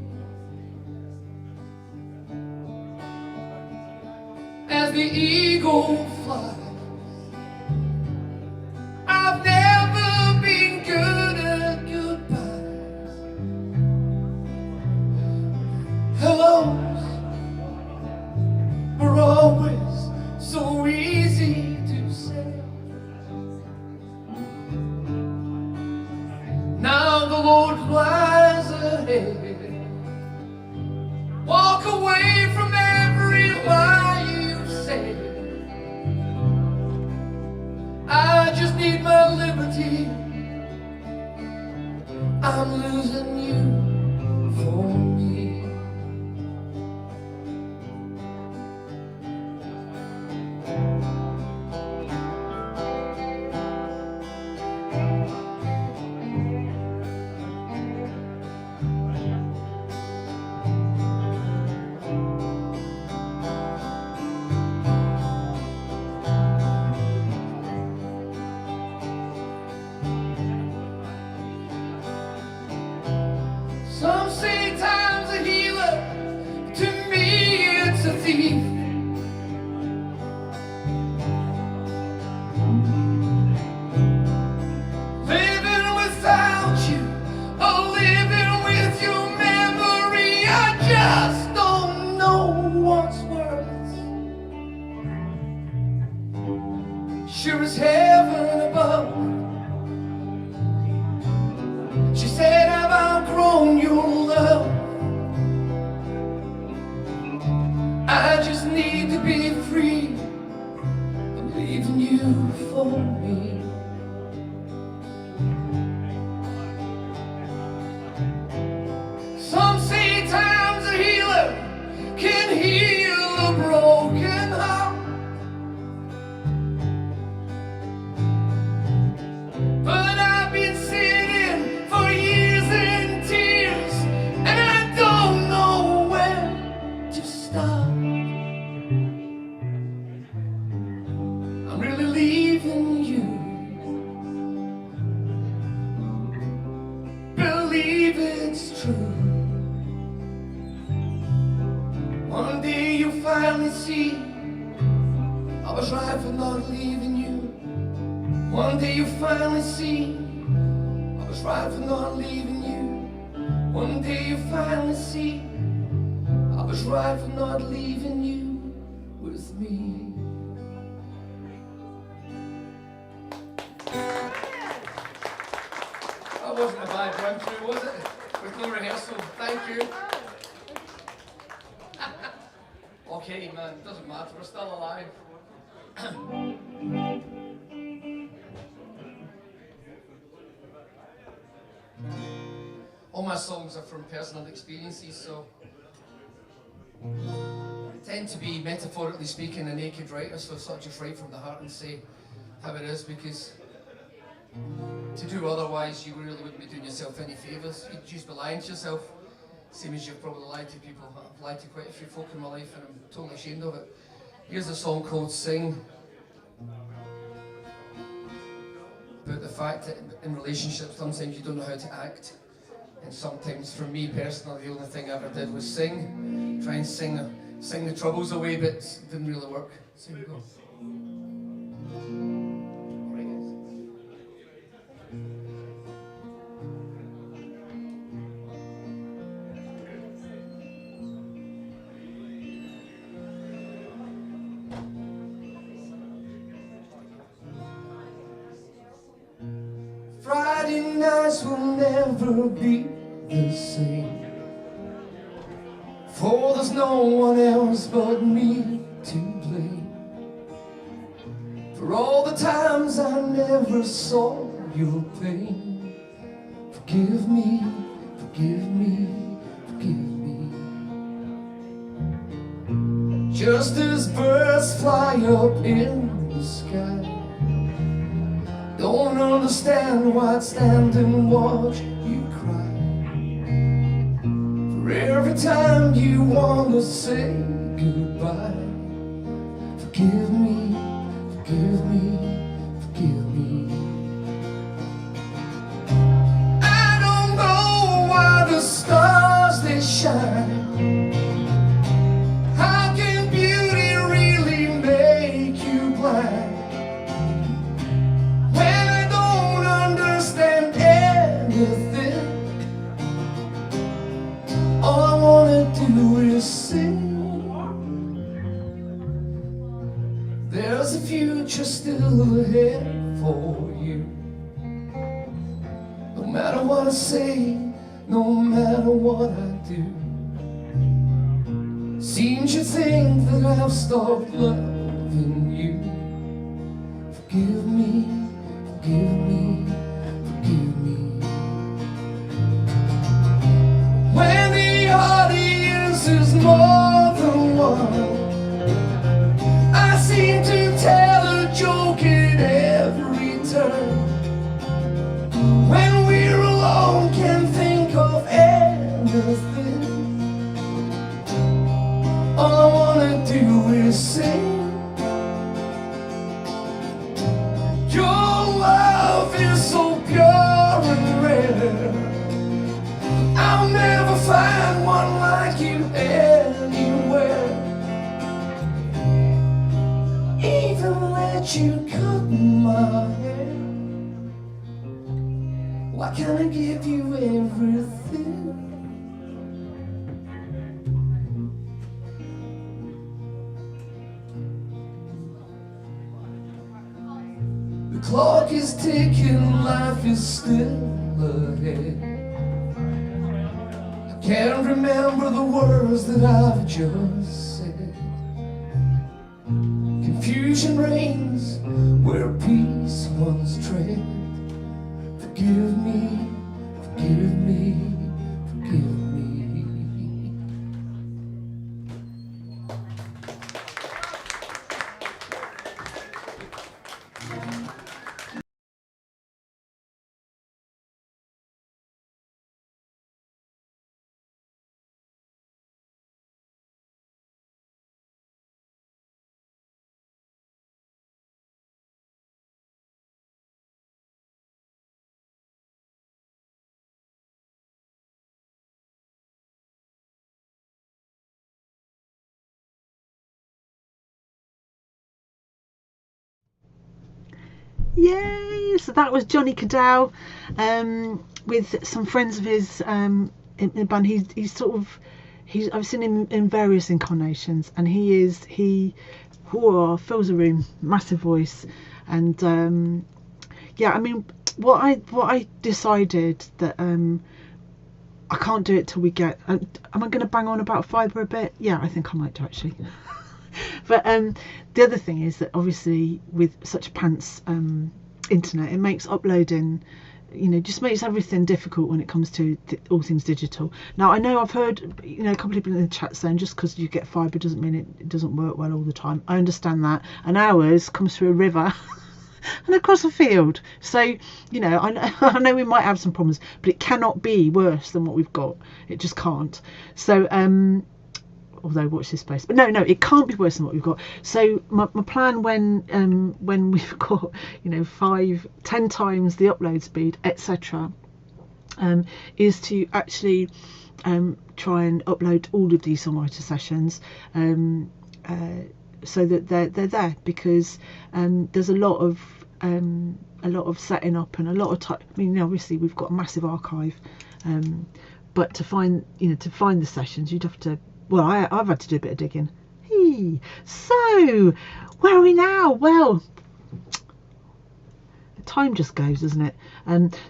S7: As the eagle flies, I've never been good at goodbyes. Hellos were always so easy to say. Now the Lord lies ahead. Walk away from every lie you say. I just need my liberty. I'm losing you for me. Some say time's a healer. To me it's a thief. Living without you, or living with your memory, I just don't know what's worse. Sure as heaven above. She said, I've outgrown your love. I just need to be free. I'm leaving you for me. Some say time's a healer, can heal a broken heart. But I've been sitting for years in tears, and I don't know where to start. I'm really leaving you. Believe it's true. One day you'll finally see I was right for not leaving you. One day you'll finally see I was right for not leaving you. One day you'll finally see I was right for not leaving you with me. That wasn't a bad run through, was it? With no rehearsal. Thank you. Okay, man, doesn't matter. We're still alive. All my songs are from personal experiences, so I tend to be, metaphorically speaking, a naked writer, so sort of just write from the heart and say how it is, because to do otherwise you really wouldn't be doing yourself any favours. You'd just be lying to yourself, same as you've probably lied to people. I've lied to quite a few folk in my life and I'm totally ashamed of it. Here's a song called Sing, about the fact that in relationships sometimes you don't know how to act. And sometimes, for me personally, the only thing I ever did was sing. Try and sing the troubles away, but it didn't really work. So here we go.
S3: nights will never be the same, for there's no one else but me to blame for all the times I never saw your pain. Forgive me, forgive me, forgive me. Just as birds fly up in the sky, don't understand why I'd stand and watch you cry. For every time you want to say goodbye, forgive me, forgive me, forgive me. I don't know why the stars they shine. How can beauty really make you blind? When I don't understand anything, all I wanna do is sing. There's a future still ahead for you. No matter what I say, no matter what I do. Seems you think that I've stopped loving you. Forgive me, forgive me, forgive me. When the audience is more than one, I seem to tell a joke at every turn. When we're alone, can't think of anything. All I wanna do is sing. Your love is so pure and rare. I'll never find one like you anywhere. Even let you cut my hair. Why can't I give you everything? The clock is ticking, life is still ahead. I can't remember the words that I've just said. Confusion reigns where peace once tread. Forgive me, forgive me, forgive me.
S2: Yay! So that was Johnny Cadell with some friends of his in the band. He's I've seen him in various incarnations, and he fills a room, massive voice, and yeah, I mean, what I decided that I can't do it till we get. Am I going to bang on about fibre a bit? Yeah, I think I might do actually. But the other thing is that obviously with such a pants internet, it makes uploading, just makes everything difficult when it comes to all things digital. Now I know I've heard a couple of people in the chat saying just because you get fibre doesn't mean it doesn't work well all the time. I understand that, and ours comes through a river and across a field, so I know we might have some problems, but it cannot be worse than what we've got. It just can't. So although watch this space, but no, it can't be worse than what we've got. So my plan when we've got 5-10 times the upload speed, etc., is to actually try and upload all of these songwriter sessions so that they're there, because there's a lot of setting up and a lot of time. I mean, obviously we've got a massive archive, but to find the sessions, you'd have to. Well, I've had to do a bit of digging. So, where are we now? Well, time just goes, doesn't it?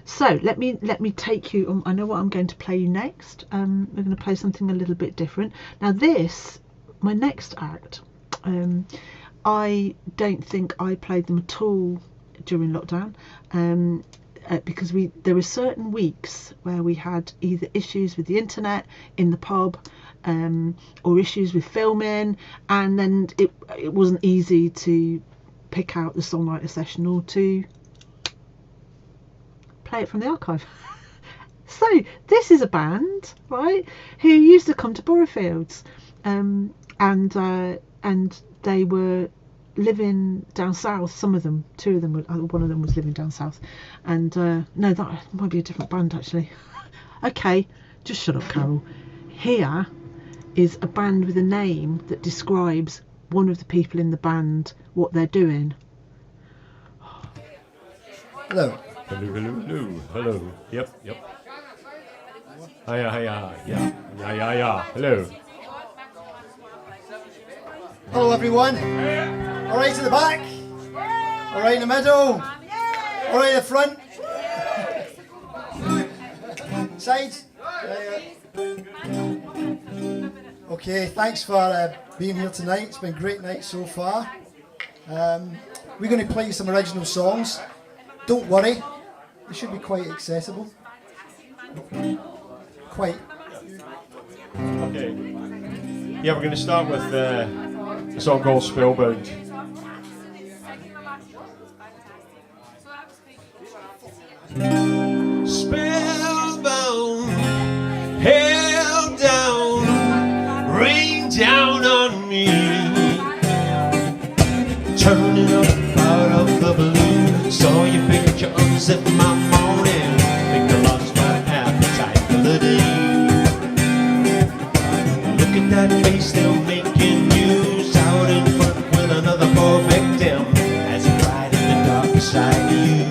S2: So let me take you. I know what I'm going to play you next. We're going to play something a little bit different. Now my next act. I don't think I played them at all during lockdown. Because there were certain weeks where we had either issues with the internet in the pub, or issues with filming, and then it wasn't easy to pick out the songwriter session or to play it from the archive. So this is a band, right, who used to come to Boroughlfields, and they were living down south. Some of them, two of them, one of them was living down south, and no, that might be a different band actually. Okay, just shut up, Carol. Here is a band with a name that describes one of the people in the band, what they're doing.
S8: Hello.
S9: Hello, hello, hello, hello. Yep. Hiya, hiya, yeah. Hello.
S8: Hello, everyone. All right in the back. All right in the middle. All right in the front. Sides. Okay, thanks for being here tonight. It's been a great night so far. We're going to play you some original songs. Don't worry, they should be quite accessible. Quite.
S9: Okay. Yeah, we're going to start with a song called Spellbound. Spellbound, held down, rain down on me, turning up out of the blue. Saw your picture unzip my morning, think I lost my appetite for the day. Look at that face still making news, out in front with another poor victim as he cried in the dark beside you.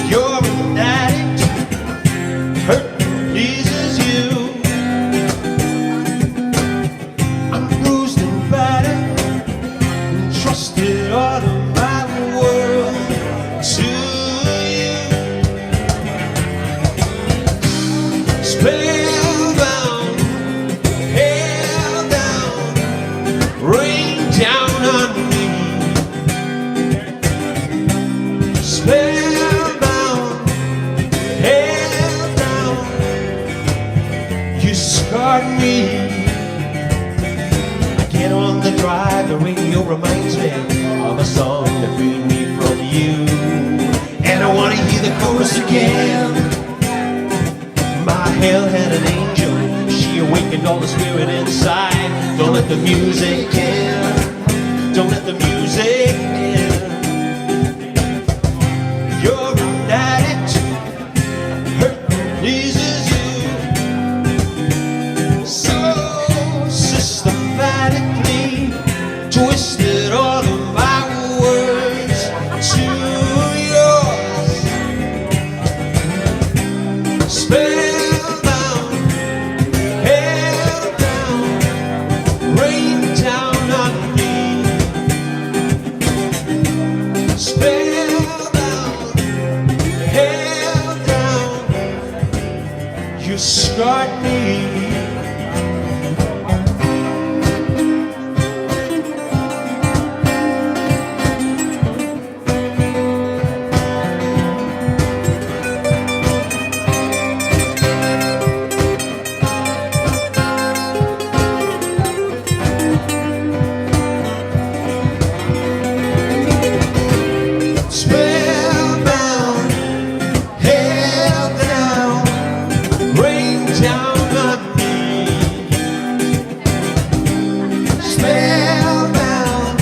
S9: You're an addict, hurt pleases you. I'm bruised and battered, and trusted all of my world to you. Spellbound, held down, rain down on me. Spellbound, held down, you scarred me. I get on the drive, the radio reminds me of a song that freed me from you. And I want to hear the chorus again. My hell had an angel, she awakened all the spirit inside. Don't let the music in, don't let the music in. You're an addict, hurt pleases you. So systematically twisted all of my words to yours. Spellbound, held down, rain down on me. Spellbound, held down, you scarred me. Spellbound, held down, rain down on me. Spellbound,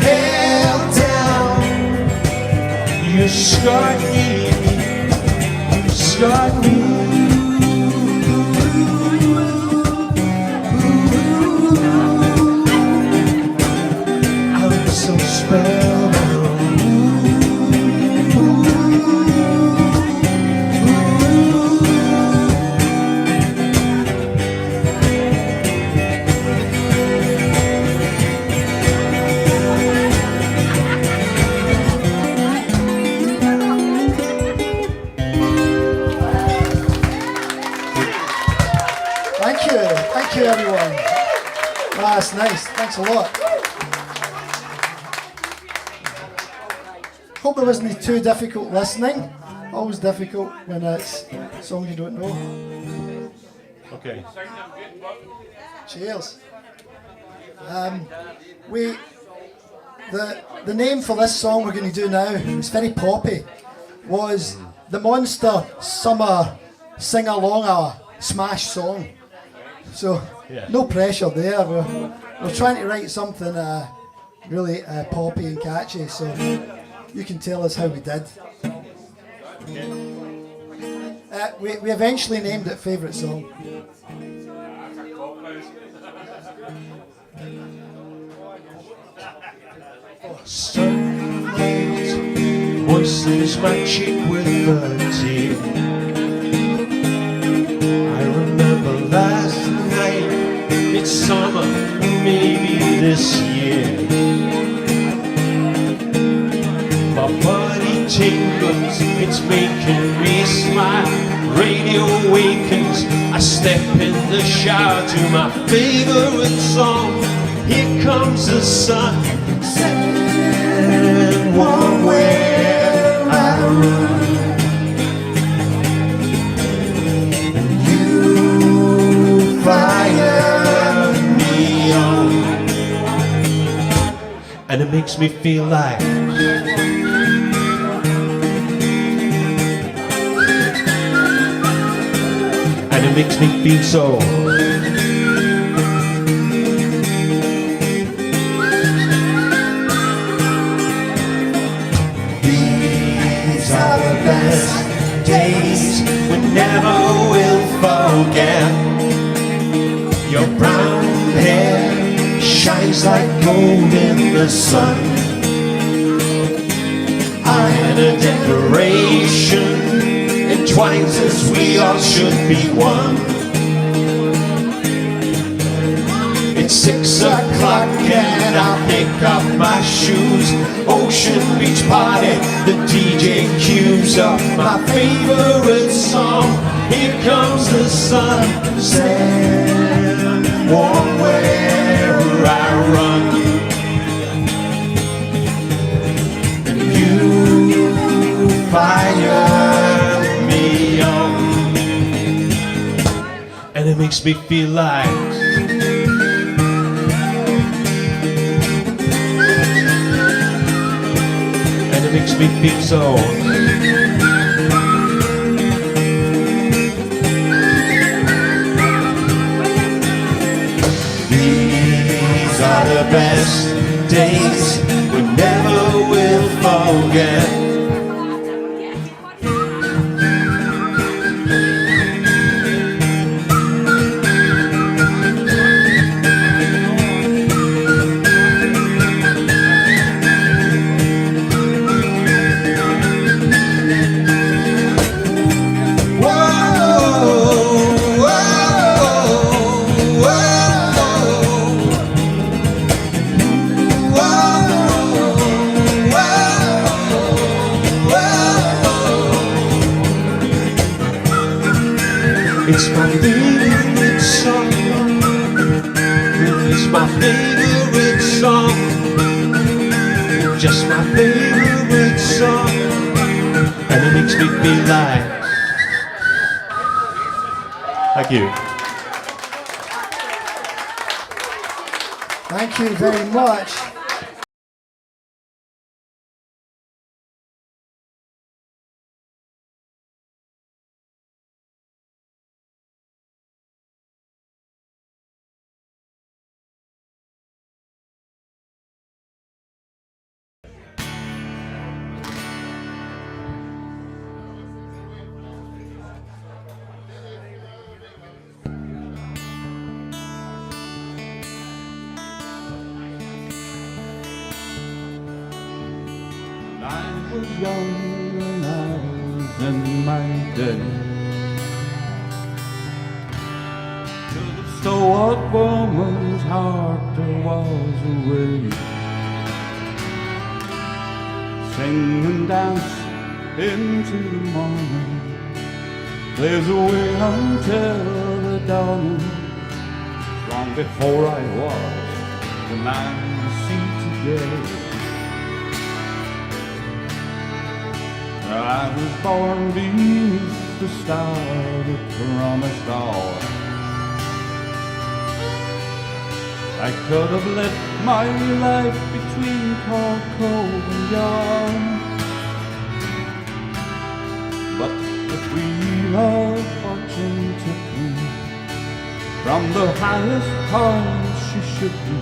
S9: held down, you scarred me, you scarred me. I'm so spellbound.
S8: That's nice. Thanks a lot. Hope it wasn't too difficult listening. Always difficult when it's songs you don't know.
S9: Okay.
S8: Cheers. The name for this song we're going to do now, it's very poppy, was the Monster Summer Sing Along a Smash song. So no pressure there. We're trying to write something really poppy and catchy. So you can tell us how we did. We eventually named it Favourite Song.
S9: Sunlight moistens my cheek with a tear. I remember last night, it's summer, maybe this year. My body tingles, it's making me smile. Radio awakens, I step in the shower to my favorite song. Here comes the sun, setting warm where I run. You fire me on, and it makes me feel like it makes me feel so. These are the best days we never will forget. Your brown hair shines like gold in the sun. I had a declaration entwines us, we all should be one. It's 6 o'clock and I pick up my shoes. Ocean Beach party, the DJ cues up my favorite song. Here comes the sun, stand warm where I run. And you fire me on, and it makes me feel like it makes me feel so. These are the best days we never will forget. It's my favorite song. It's my favorite song. Just my favorite song. And it makes me feel like. Thank you.
S8: Thank you very much.
S10: I was young when I was in my day. To the stalwart woman's heart there was a way. Sing and dance into the morning. There's a way until the dawning. Long before I was the man you see today. I was born beneath the star that promised all. I could have lived my life between Cork Cove and Yarn, but the wheel of fortune took me from the highest point she should be,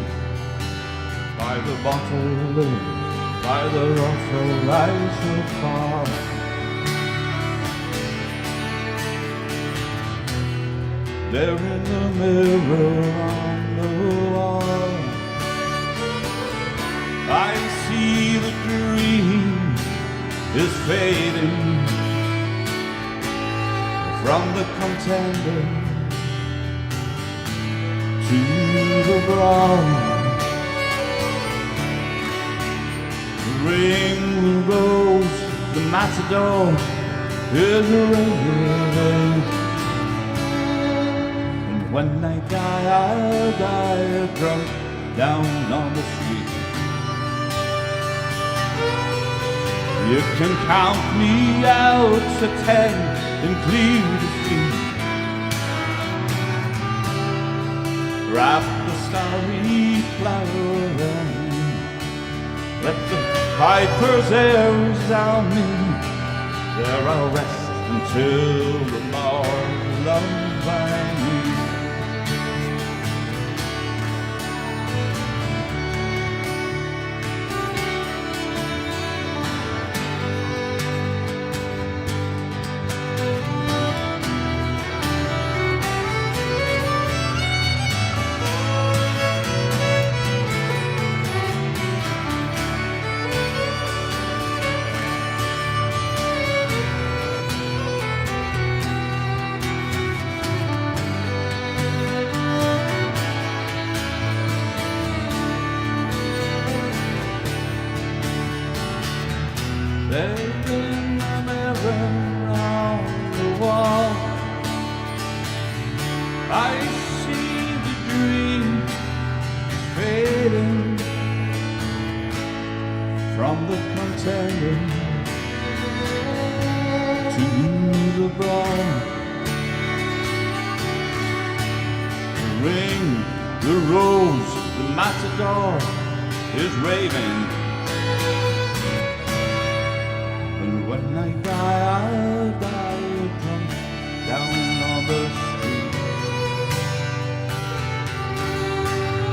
S10: by the bottle, by the ruffle I so far. There in the mirror on the wall, I see the dream is fading from the contender to the brown. The ring, the rose, the matador is ringing. And when I die, I'll die drunk down on the street. You can count me out to 10 and clear the street. Wrap the starry flower around me, let the piper's air resound me. There I'll rest until the morn of my need. There in the mirror on the wall, I see the dream fading from the contender to the brown. The ring, the rose, the matador is raving. When I die, I'll die drunk down on the street.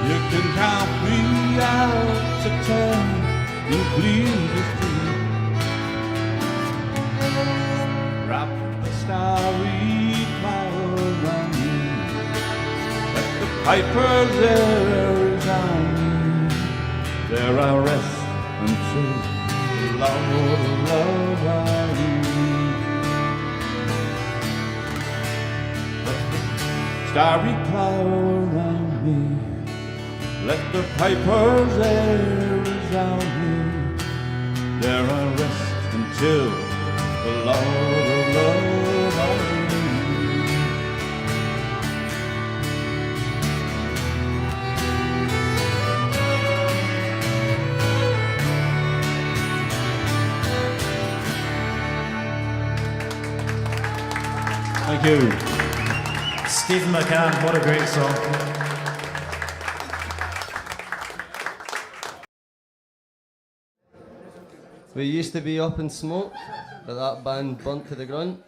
S10: You can count me out to 10 and clear the street. Wrap the starry cloud around me, let the piper's air resound me. There I'll rest until Lord, love I need. Let the starry cloud around me, let the piper's air resound me. There I rest until the Lord of love I need.
S9: Thank you. Stephen McCann, what a great song.
S11: We used to be Up in Smoke, but that band burnt to the ground.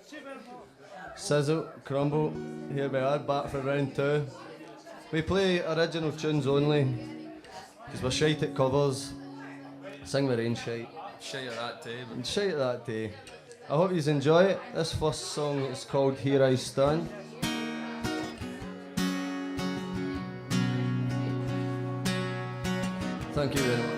S11: Sizzle, Crumble, here we are, back for round 2. We play original tunes only, because we're shite at covers. Sing the rain shite.
S12: Shite at that day.
S11: And shite at that day. I hope you enjoy it. This first song is called Here I Stand. Thank you very much.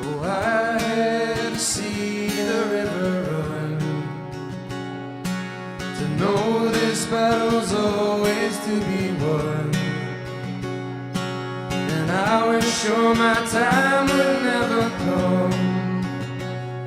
S3: Oh, I had to see the river run to know this battle's always to be won. was sure my time would never come.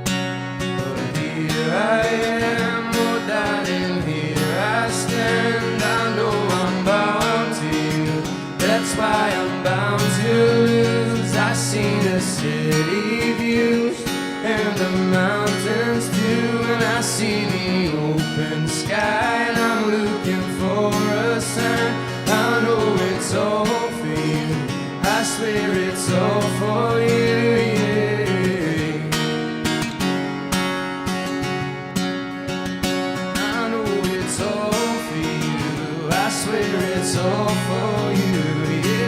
S3: But here I am, oh darling, here I stand. I know I'm bound to you, that's why I'm bound to lose. I see the city views and the mountains too, and I see the open sky, and I'm looking for a sign. I know it's all for you, I swear it's all for you, yeah. I know it's all for you, I swear it's all for you, yeah.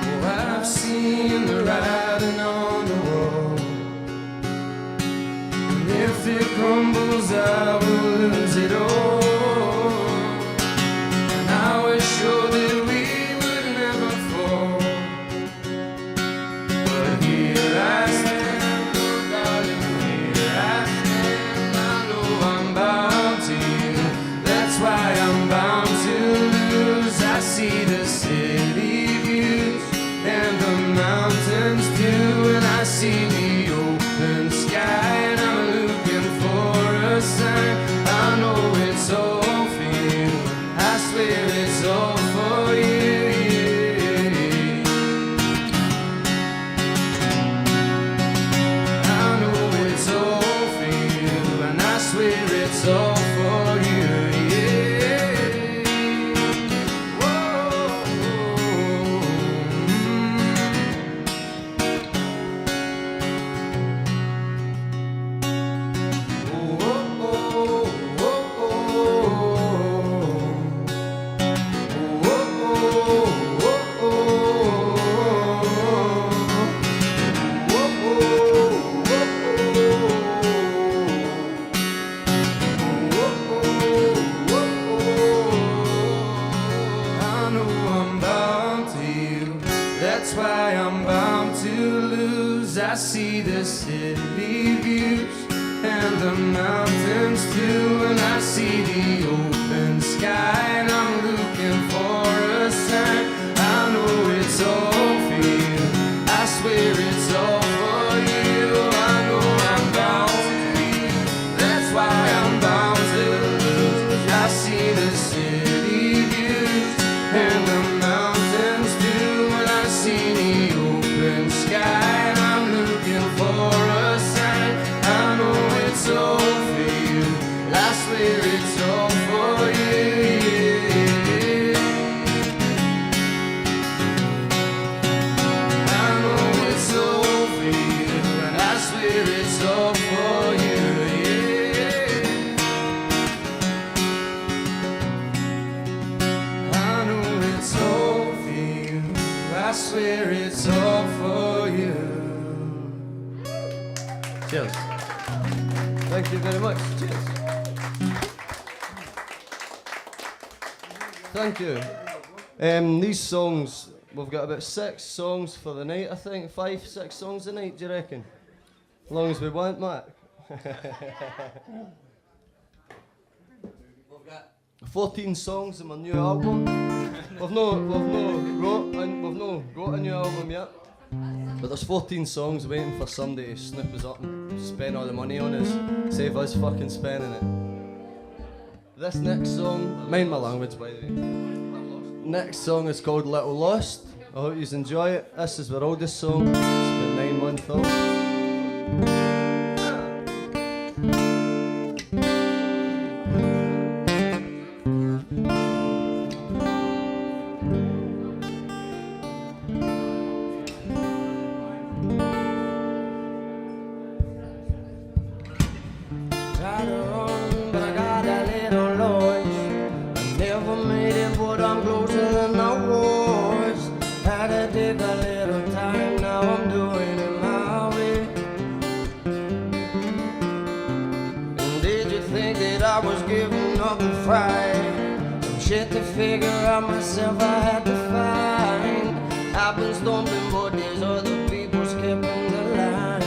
S3: Oh, I've seen the writing on the wall, and if it crumbles I will lose it all. And I was sure that we would never fall, but here I stand, oh darling, here I stand. I know I'm bound to you, that's why I'm bound to lose. I see the city views and the mountains too, and I see the open sky, and I'm looking for a sign. I know it's all for you, I swear it's all for you, yeah. I know it's all for you, and I swear it's all for you, yeah. I know I'm bound to you, that's why I'm bound to lose. I see the city views and the mountains too, and I see the open sky, and I'm looking for a sign. I know it's all for you, I swear it's all for you. I know I'm bound to you, that's why I'm bound to lose. I see the city views and the mountains too, and I see the open sky, and I'm looking for a sign. I know it's all for you, I swear it's all for you, yeah. I know it's all for you, and I swear it's all for you, yeah. I know it's all for you, I swear it's all for you.
S11: Cheers. Thank you very much. Cheers. Thank you. These songs, we've got about 6 songs for the night, I think. 5, 6 songs a night, do you reckon? As long as we want, Mark. We've got 14 songs in my new album. We've no got a new album yet. But there's 14 songs waiting for somebody to snip us up and spend all the money on us. Save us fucking spending it. This next song, mind my language by the way. Next song is called Little Lost. I hope you enjoy it. This is our oldest song. It's been 9 months old.
S3: Try to run, but I got that little lost. I never made it, but I'm closer than I was. Had to take a little time, now I'm doing it my way. And did you think that I was giving up the fight? Some shit to figure out myself I had to find. I've been stumbling, but there's other people skipping the line.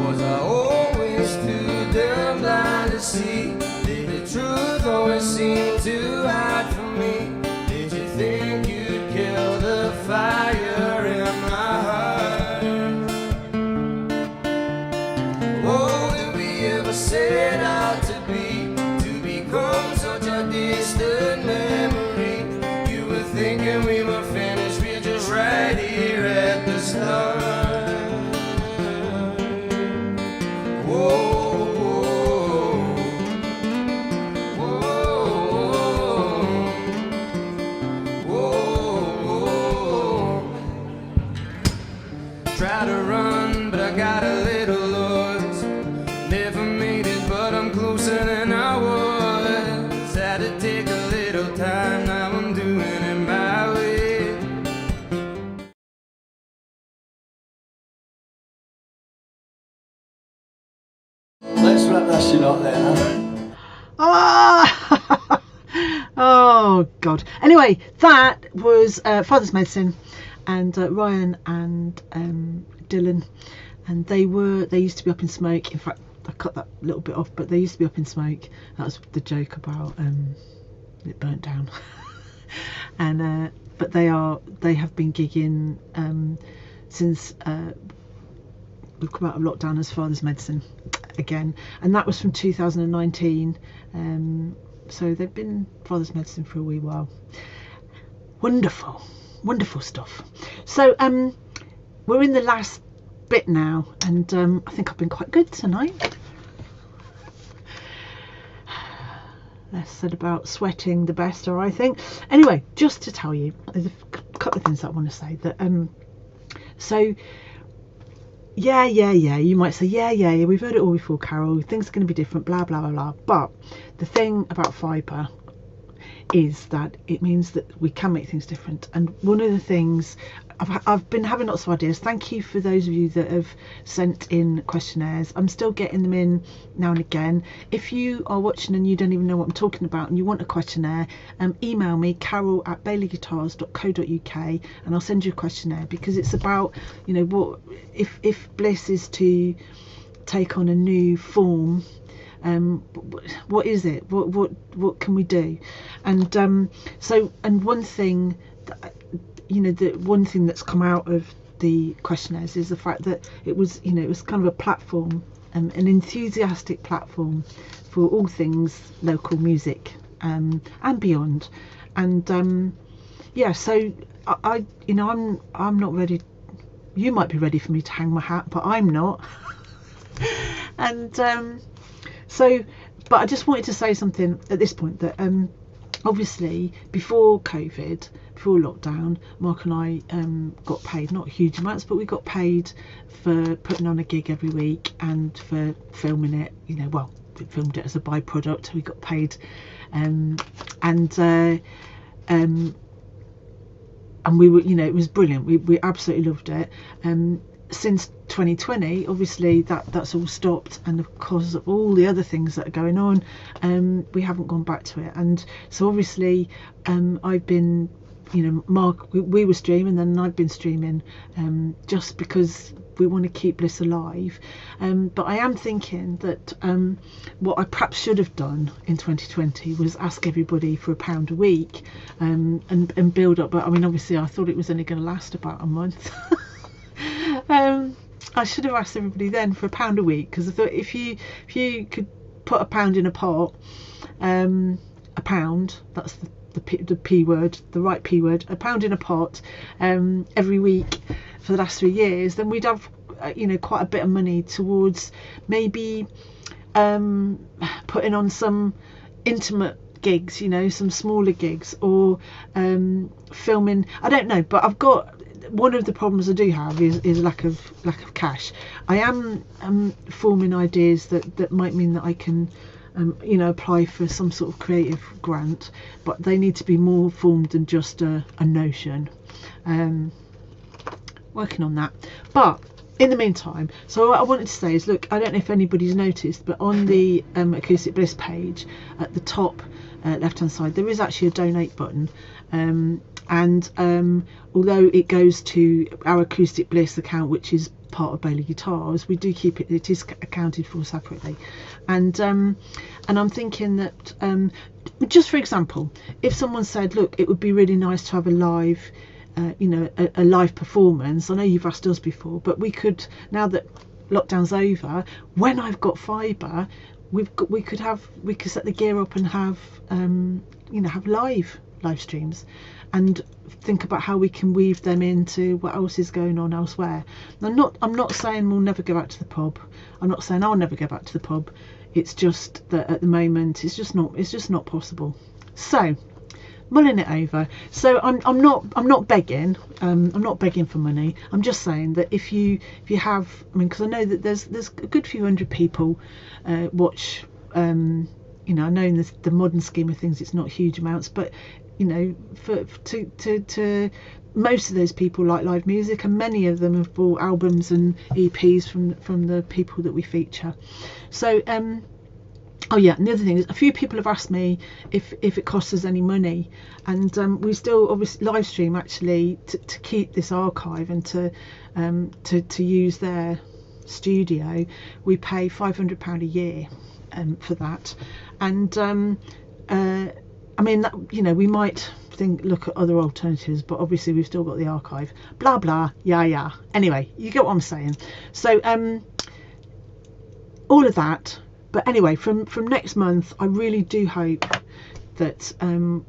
S3: Was I always too damn blind to see? Did the truth always seem to hide from me? Did you think you'd kill the fire in my heart? Oh, did we ever set out to become such a distant memory? You were thinking we were finished, we're just right here at the start. Try to run, but I got a little lost. Never made it, but I'm closer than I was. Had to take a little time, now I'm doing it my way.
S11: Let's wrap this shit up then, huh?
S2: Ah! Oh God. Anyway, that was Father's Medicine, and Ryan and Dylan, and they used to be Up in Smoke. In fact, I cut that little bit off, but they used to be Up in Smoke. That was the joke about it burnt down. And but they have been gigging since we've come out of lockdown as Father's Medicine again, and that was from 2019. So they've been Father's Medicine for a wee while. Wonderful stuff. So we're in the last bit now, and I think I've been quite good tonight. Less said about sweating, the better, I think. Anyway, just to tell you, there's a couple of things that I want to say. That so yeah, you might say yeah, we've heard it all before, Carol, things are going to be different, blah blah blah blah. But the thing about fibre is that it means that we can make things different. And one of the things I've been having lots of ideas. Thank you for those of you that have sent in questionnaires. I'm still getting them in now and again. If you are watching and you don't even know what I'm talking about and you want a questionnaire, email me, carol@baileyguitars.co.uk, and I'll send you a questionnaire, because it's about, you know, what if Bliss is to take on a new form, what is it, what can we do? And so, and one thing that, you know, the one thing that's come out of the questionnaires is the fact that it was, you know, it was kind of a platform, an enthusiastic platform for all things local music and beyond. And yeah, so I you know, I'm not ready. You might be ready for me to hang my hat, but I'm not. And so, but I just wanted to say something at this point, that obviously before COVID, before lockdown, Mark and I got paid, not huge amounts, but we got paid for putting on a gig every week and for filming it. You know, well, we filmed it as a byproduct. We got paid, and we were, you know, it was brilliant. We absolutely loved it. Since 2020, obviously that's all stopped, and of course of all the other things that are going on, we haven't gone back to it. And so obviously I've been, you know, Mark, we were streaming, and then I've been streaming just because we want to keep Bliss alive. But I am thinking that what I perhaps should have done in 2020 was ask everybody for £1 a week, and build up. But I mean, obviously I thought it was only going to last about a month. I should have asked everybody then for £1 a week, because I thought if you could put £1 in a pot, £1, that's the P word, the right P word, £1 in a pot every week for the last 3 years, then we'd have you know, quite a bit of money towards maybe putting on some intimate gigs, you know, some smaller gigs, or filming. I don't know, but I've got, one of the problems I do have is lack of cash. I am forming ideas that might mean that I can you know, apply for some sort of creative grant, but they need to be more formed than just a notion. Working on that. But in the meantime, so what I wanted to say is, look, I don't know if anybody's noticed, but on the Acoustic Bliss page at the top left hand side, there is actually a donate button, and although it goes to our Acoustic Bliss account, which is part of Bailey Guitars, we do keep it. It is accounted for separately, and I'm thinking that just for example, if someone said, look, it would be really nice to have a live, a live performance. I know you've asked us before, but we could, now that lockdown's over, when I've got fibre, we could set the gear up and have have live streams, and think about how we can weave them into what else is going on elsewhere. I'm not saying we'll never go back to the pub. I'm not saying I'll never go back to the pub. It's just that at the moment it's just not possible. So mulling it over. So I'm not begging. I'm not begging for money. I'm just saying that if you have, I mean, because I know that there's a good few hundred people watch. I know in the modern scheme of things it's not huge amounts, but to most of those people like live music, and many of them have bought albums and EPs from the people that we feature. So oh yeah, and the other thing is, a few people have asked me if it costs us any money, and we still obviously live stream actually to keep this archive and to use their studio. We pay £500 a year for that, and I mean that, we might look at other alternatives, but obviously we've still got the archive, blah blah, yeah. Anyway, you get what I'm saying. So all of that. But anyway, from next month, I really do hope that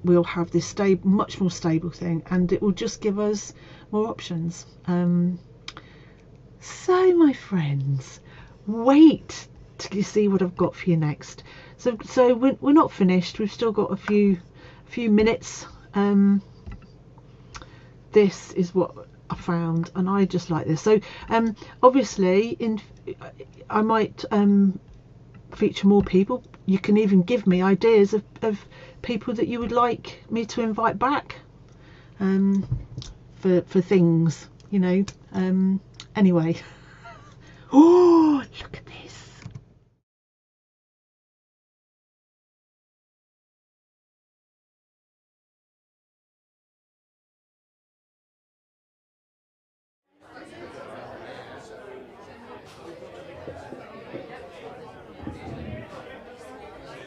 S2: we'll have this much more stable thing, and it will just give us more options. So my friends, wait till you see what I've got for you next. So we're not finished. We've still got a few minutes. This is what I found, and I just like this. So obviously I might feature more people. You can even give me ideas of people that you would like me to invite back for things, anyway. Oh, look at this.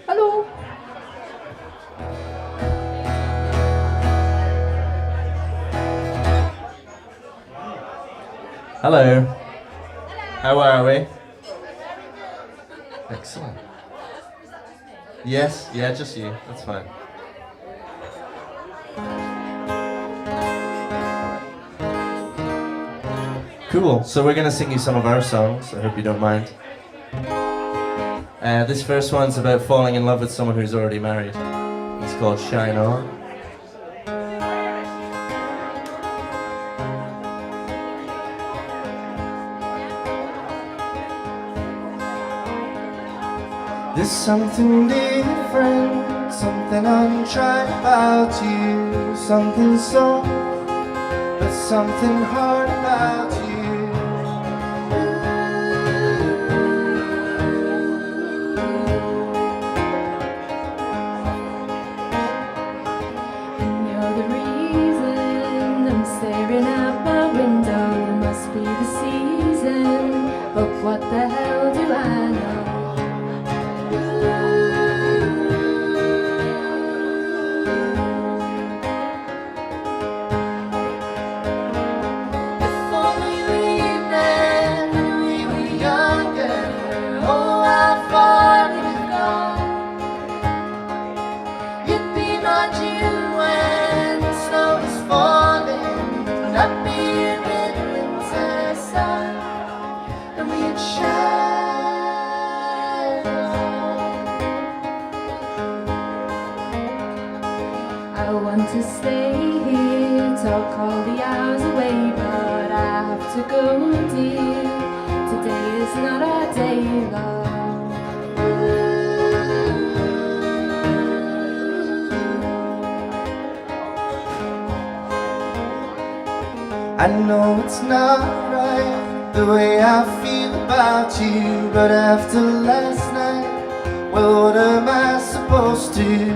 S12: Hello.
S3: Hello. How are we? Excellent. Yes, yeah, just you. That's fine. Cool. So we're gonna sing you some of our songs. I hope you don't mind. This first one's about falling in love with someone who's already married. It's called Shine On. There's something different, something untried about you, something soft, but something hard about you.
S6: What the hell do I know? If only we met when we were younger, oh how far we've gone. You'd be my June when the snow is falling, and I'd be your midwinter sun. And we'd shine on. I want to stay here, talk all the hours away, but I have to go, dear. Today is not our day long.
S3: I know it's not right, the way I feel about you, but after last night, well, what am I supposed to do?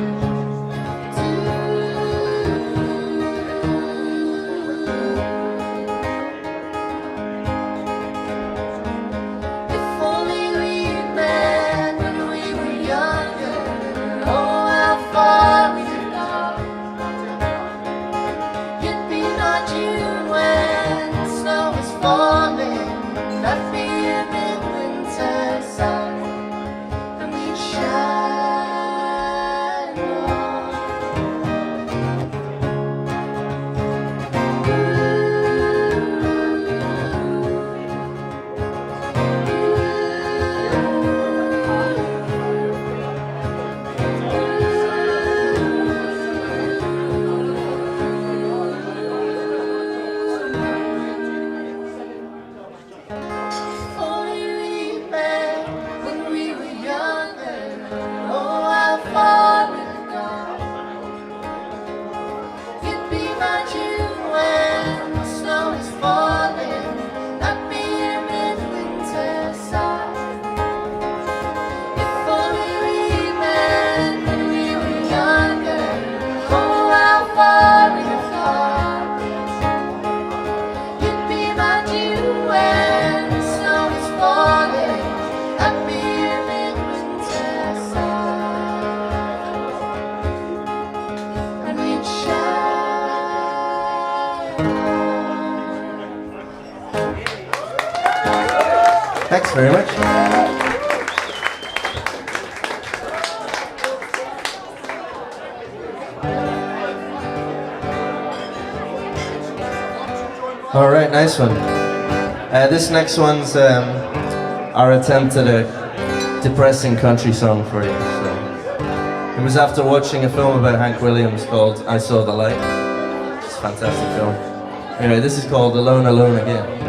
S3: Thanks very much. All right, nice one. This next one's our attempt at a depressing country song for you. So it was after watching a film about Hank Williams called I Saw the Light. It's a fantastic film. Anyway, this is called Alone, Alone Again.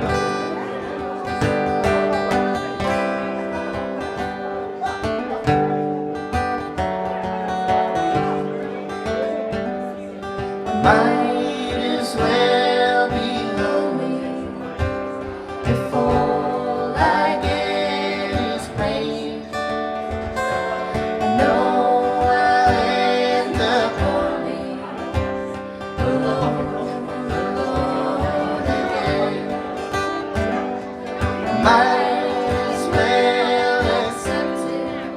S5: Might as well be lonely if all I get is pain. I know I'll end up lonely, alone, alone again. Might as well accept it.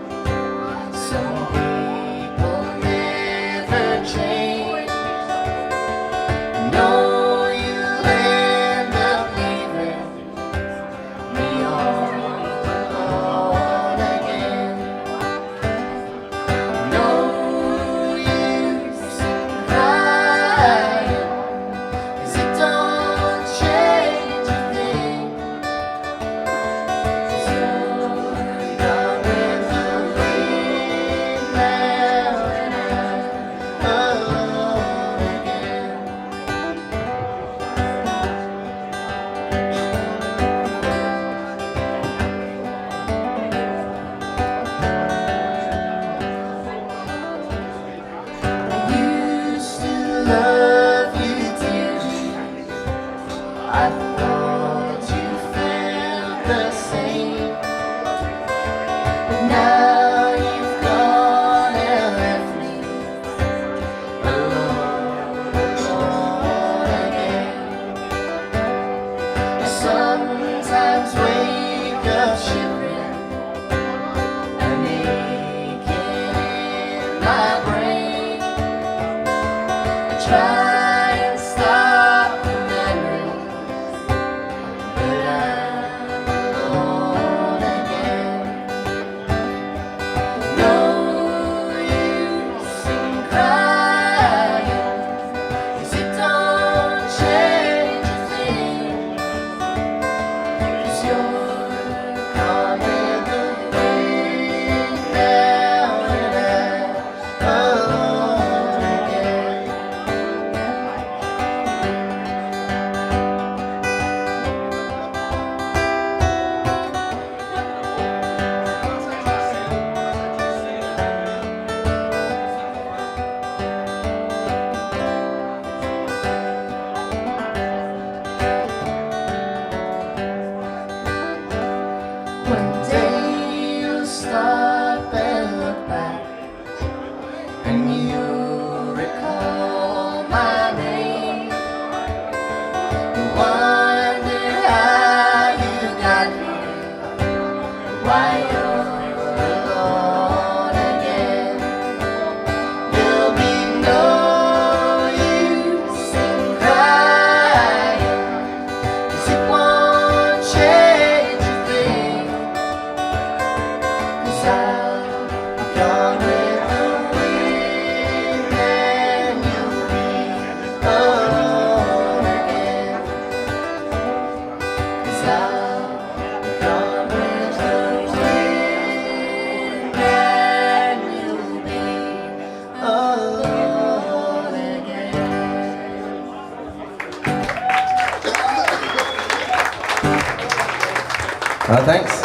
S5: Some people never change. Know you'll end up leaving me all alone again. No use in crying, 'cause it don't change a thing. 'Cause you're gone with the wind now, and I'm alone again. I used to love you dearly. I thought you felt the same. But now you've gone and left me alone, alone again. I sometimes wake up shivering and aching in my brain. I try and stop the memories, but I'm alone again. No use in crying, 'cause it don't change a thing. 'Cause you're gone with the wind now, and I'm alone again. One day you'll stop and look back, and you'll recall my name. You wonder how you got here, why you're alone again. There'll be no use in crying, 'cause it won't change a thing. 'Cause I've gone with the wind, and you'll be alone again. 'Cause I've gone with the wind, and you'll be alone again.
S3: Thanks.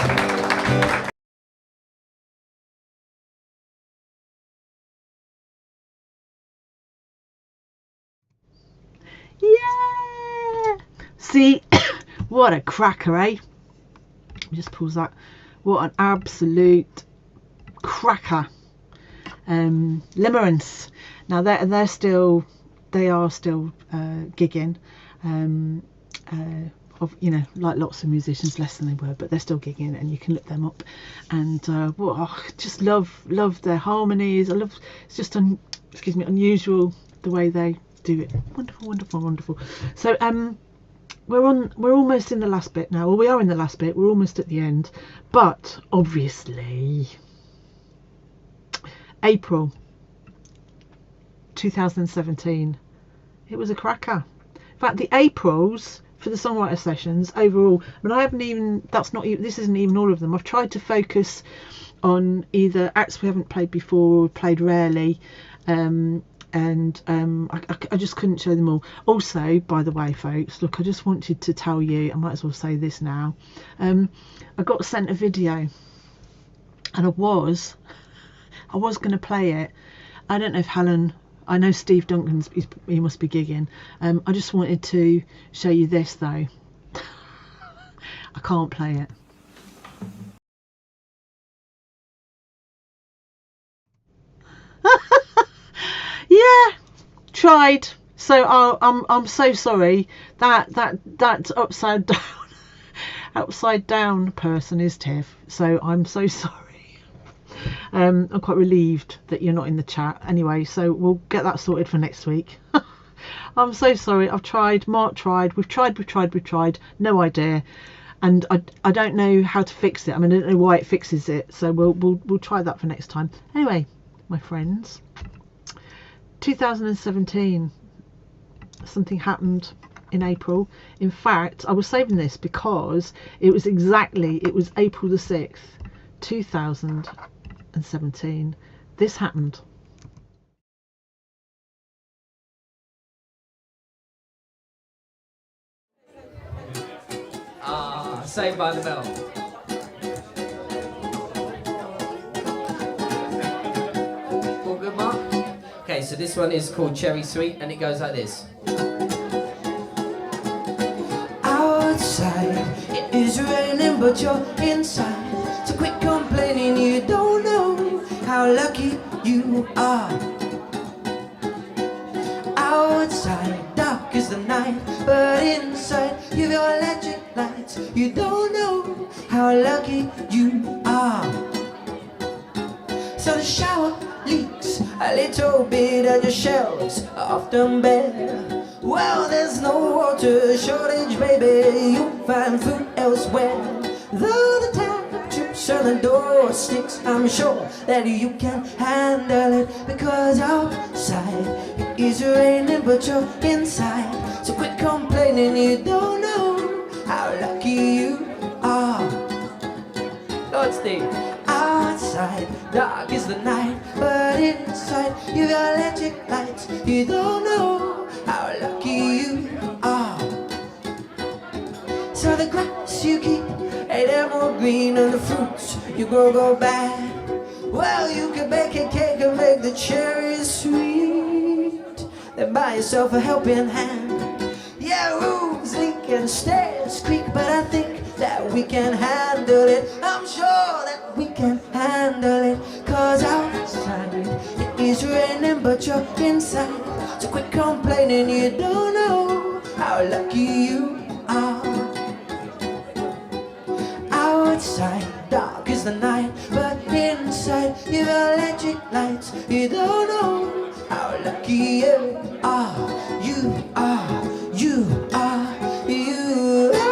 S2: Yeah! See, what a cracker, eh? Just pause that. What an absolute cracker. Limerence. Now they are still gigging. Of, you know, like lots of musicians, less than they were, but they're still gigging, and you can look them up. And just love their harmonies. I love, it's just unusual the way they do it. Wonderful, wonderful, wonderful. So we're almost in the last bit now. Well, we are in the last bit. We're almost at the end. But obviously, April 2017, it was a cracker. In fact, the Aprils for the songwriter sessions overall, I mean, I haven't even, that's not even, this isn't even all of them. I've tried to focus on either acts we haven't played before or played rarely, and I just couldn't show them all. Also, by the way, folks, look, I just wanted to tell you, I might as well say this now, I got sent a video, and I was going to play it. I don't know if Helen, I know Steve Duncan's, he must be gigging. I just wanted to show you this though. I can't play it. Yeah, tried. So I'm so sorry. That upside down person is Tiff. So I'm so sorry. I'm quite relieved that you're not in the chat. Anyway, so we'll get that sorted for next week. I'm so sorry. I've tried. Mark tried. We've tried. No idea. And I don't know how to fix it. I mean, I don't know why it fixes it. So we'll try that for next time. Anyway, my friends. 2017, something happened in April. In fact, I was saving this because it was April the 6th, 2017. This happened.
S3: Saved by the Bell. All good, Mark? Okay, so this one is called Cherry Sweet, and it goes like this. Outside, it is raining, but you're inside. So quit complaining, you don't know how lucky you are. Outside, dark is the night, but inside, you've your electric lights. You don't know how lucky you are. So the shower leaks a little bit and your shelves are often bare. Well, there's no water shortage, baby, you'll find food elsewhere. Though the tap trips on the door sticks, I'm sure that you can handle it. Because outside it is raining, but you're inside. So quit complaining, you don't know how lucky you are. Lord Steve. Outside, dark is the night, but inside, you've got electric lights. You don't know how lucky you are. So the grass you keep ain't there more green, and the fruits you grow go bad. Well, you can bake a cake and make the cherries sweet, then buy yourself a helping hand. Yeah, roofs leak and stairs creak, but I think that we can handle it. I'm sure that we can handle it. Cause outside it is raining, but you're inside. So quit complaining, you don't know how lucky you are. Outside, dark is the night, but inside, you've electric lights. You don't know how lucky you are. You are, you are, you are.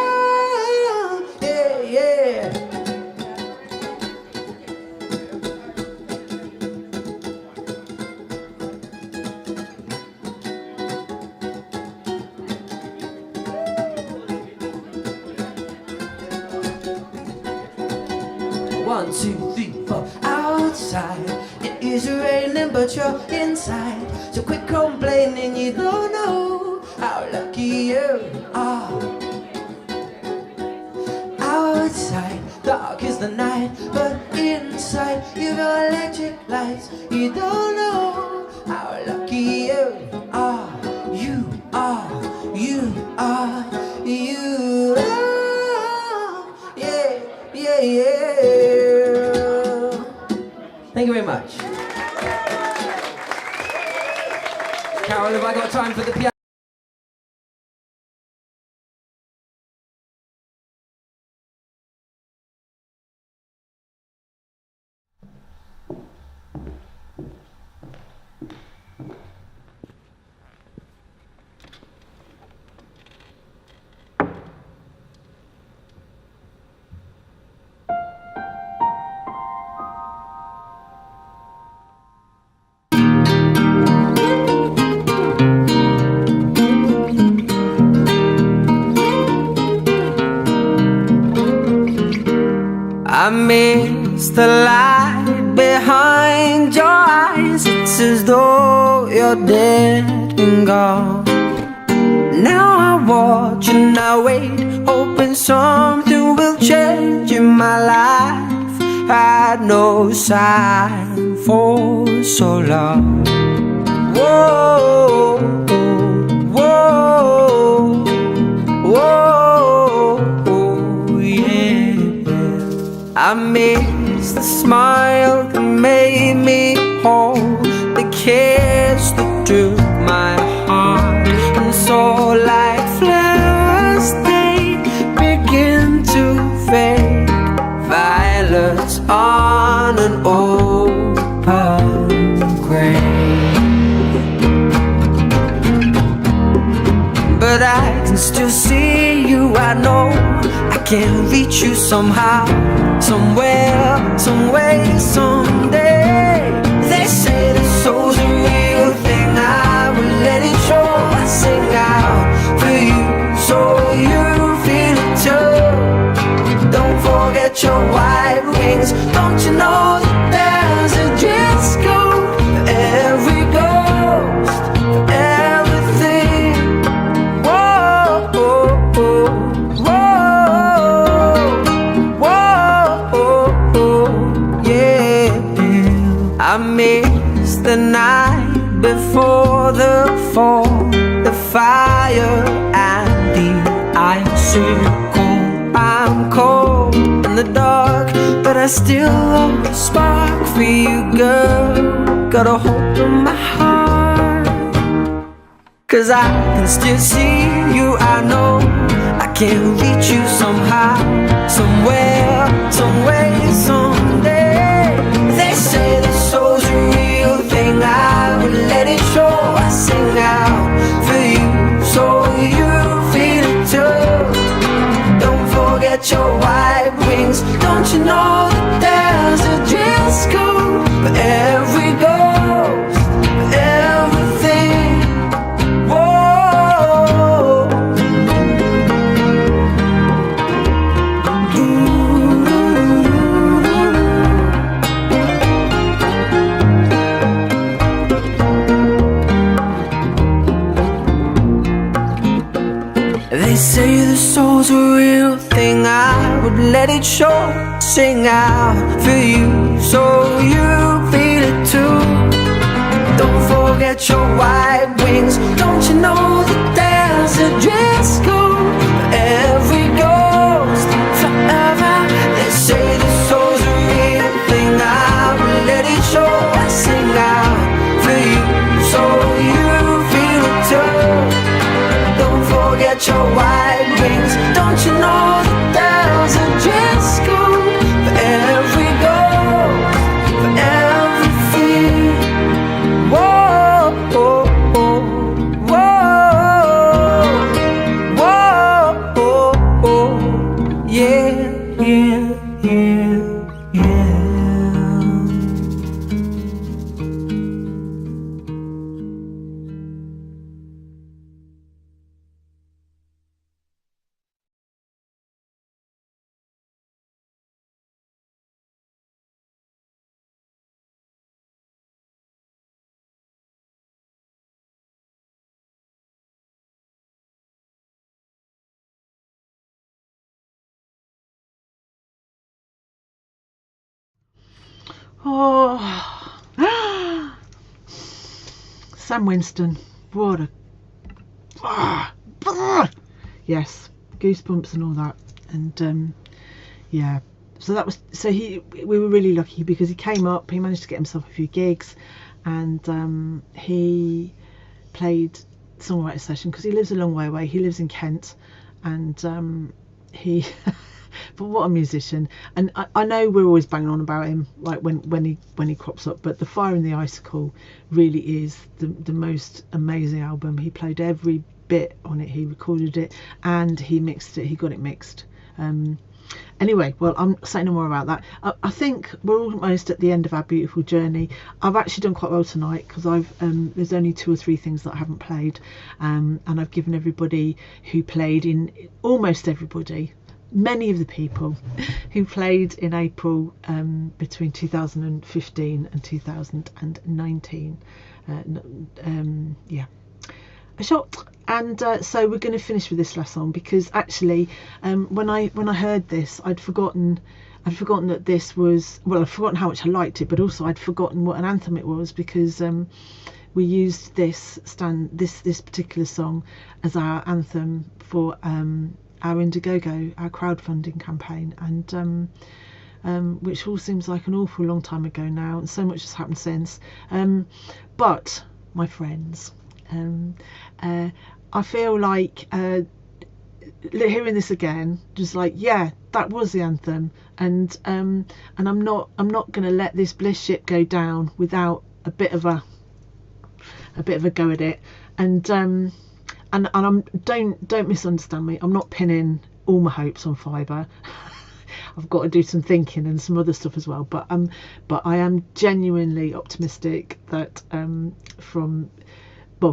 S3: One, two, three, four. Outside it is raining, but you're inside. So quit complaining, you don't know how lucky you are. Outside, dark is the night, but inside, you've got electric lights. You don't know how lucky you are. You are, you are, you are. Yeah, yeah, yeah. Thank you very much. Carol, have I got time for the piano? I miss the light behind your eyes. It's as though you're dead and gone. Now I watch and I wait, hoping something will change in my life. Had no sign for so long. Whoa, whoa, whoa, yeah. I miss the smile that made me whole, the kiss that took my heart. And so like flowers they begin to fade, violets on an open grave. But I can still see you, I know I can reach you somehow, somewhere, some way, someday. They say the soul's a real thing, I will let it show. I sing out for you, so you feel it too. Don't forget your white wings, don't you know that there's a dress code for every ghost, for everything. Whoa, whoa, whoa, whoa, yeah. I miss the night before the fall, the fire and the icicle. I'm cold in the dark, but I still hold a spark for you, girl. Got a hope in my heart, 'cause I can still see you, I know I can reach you somehow, somewhere, some way, someday. They say the soul's a real thing, I will let it show. I sing out for you, so you feel it too. Don't forget your white wings, don't you know that there's a dress code for every ghost, for everything. Whoa. They say the soul's a real thing, I would let it show. Sing out for you, so you feel it too. Don't forget your white wings, don't you know that there's a dress code for every ghost, forever. They say the soul's a real thing, I would let it show. I sing out for you, so you feel it too. Don't forget your white wings, don't you know that there's a dress code for every ghost, for everything. Whoa, whoa, whoa, whoa, whoa, yeah, yeah, yeah, yeah.
S2: Oh, Sam Winston, what a yes, goosebumps and all that. And yeah, so that was, so we were really lucky because he came up, he managed to get himself a few gigs, and he played songwriter session because he lives a long way away. He lives in Kent, and he but what a musician. And I know we're always banging on about him, like when he crops up, but the Fire and the Icicle really is the most amazing album. He played every bit on it, he recorded it, and he mixed it, he got it mixed. Anyway, well, I'm saying no more about that. I think we're almost at the end of our beautiful journey. I've actually done quite well tonight because there's only 2 or 3 things that I haven't played, and I've given everybody who played, in almost everybody, many of the people who played in April between 2015 and 2019. Yeah, a shot. And so we're going to finish with this last song, because actually when I heard this, I'd forgotten that this was, well, I'd forgotten how much I liked it, but also I'd forgotten what an anthem it was, because we used this particular song as our anthem for our Indiegogo, our crowdfunding campaign, and which all seems like an awful long time ago now, and so much has happened since. But my friends, I feel like hearing this again, just like, yeah, that was the anthem, and I'm not going to let this Bliss ship go down without a bit of a go at it. And don't misunderstand me. I'm not pinning all my hopes on fibre. I've got to do some thinking and some other stuff as well. But I am genuinely optimistic that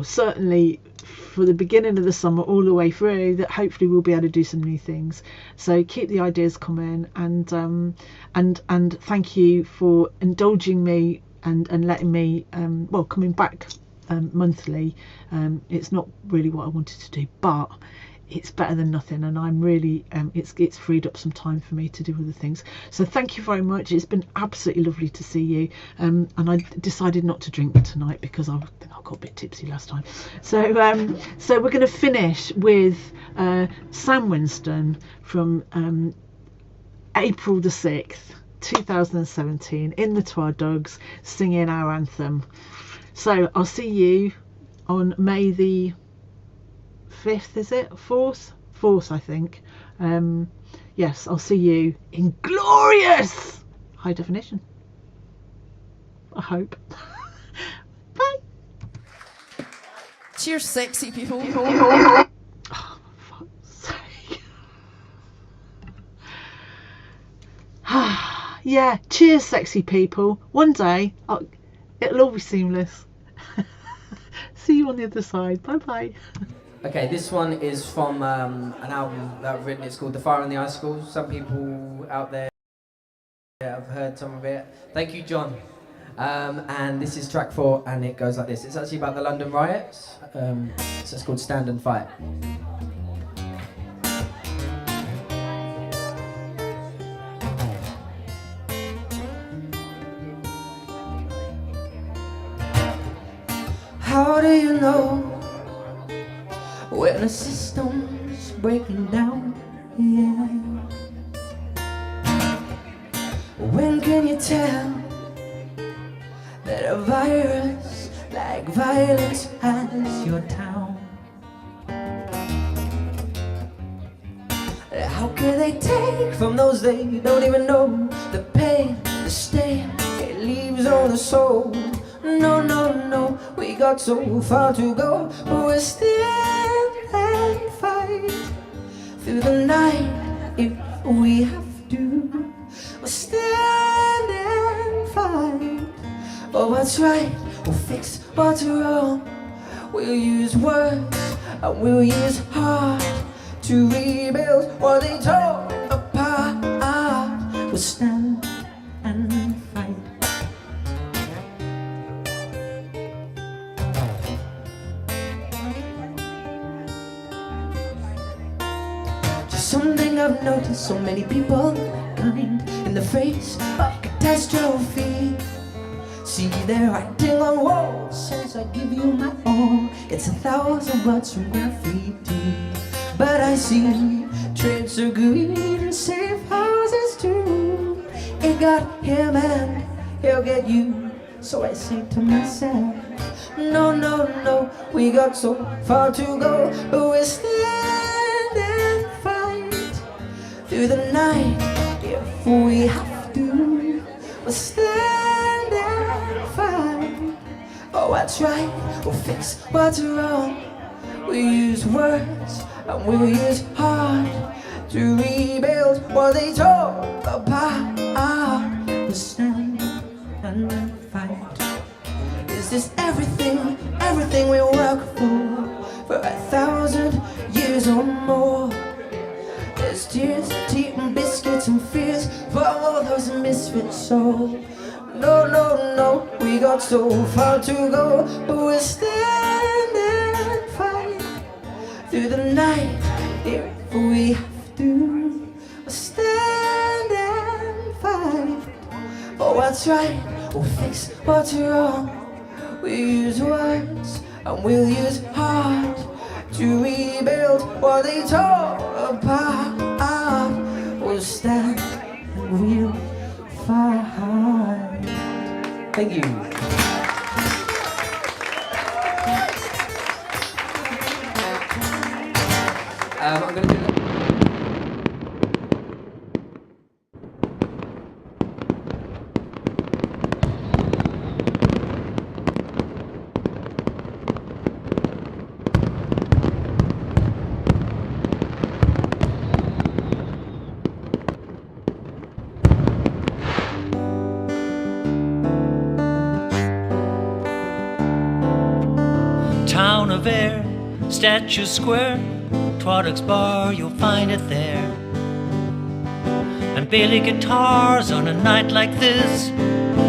S2: certainly for the beginning of the summer all the way through, that hopefully we'll be able to do some new things. So keep the ideas coming, and thank you for indulging me and letting me coming back monthly. It's not really what I wanted to do, but it's better than nothing, and I'm really it's freed up some time for me to do other things. So thank you very much. It's been absolutely lovely to see you, and I decided not to drink tonight because I think I got a bit tipsy last time. So we're going to finish with Sam Winston from April the 6th 2017 in the Twadogs, singing our anthem. So I'll see you on May the 5th, is it? 4th, I think. Yes, I'll see you in glorious high definition, I hope. Bye.
S12: Cheers, sexy people.
S2: Oh, for fuck's sake. Yeah, cheers, sexy people. One day it'll all be seamless. See you on the other side. Bye bye.
S3: Okay, this one is from an album that I've written. It's called The Fire and the Icicle. Some people out there have heard some of it. Thank you, John. And this is track 4, and it goes like this. It's actually about the London riots. So it's called Stand and Fight. How do you know when a system's breaking down? Yeah. When can you tell that a virus like violence has your town? How can they take from those they don't even know the pain, the stain it leaves on the soul? No, no, no, we got so far to go, but we'll stand and fight through the night if we have to. We'll stand and fight for what's right, we'll fix what's wrong. We'll use words and we'll use heart to rebuild what they tore apart. We'll stand and fight. Something I've noticed, so many people kind in the face of catastrophe. See, they're writing on walls, says I give you my all. It's 1,000 words from graffiti, but I see traits of greed and safe houses too. It got him and he'll get you, so I say to myself, no, no, no, we got so far to go, but we're stand and fight through the night if we have to. We'll stand and fight. Oh, that's right, we'll fix what's wrong. We use words and we'll use heart to rebuild what they tore apart. We'll stand and fight. Is this everything, everything we work for 1,000 years or more? There's
S5: tears, tea and biscuits and fears for all those misfit souls. No, no, no, we got so far to go, but we'll stand and fight through the night if we have to. We'll stand and fight for what's right, we'll fix what's wrong. We use words and we'll use heart to rebuild what they tore apart. We'll stand and we'll fight. Thank you. I'm gonna do that.
S12: Town of Air, Statue Square, Twaddock's Bar, you'll find it there. And Bailey guitars on a night like this,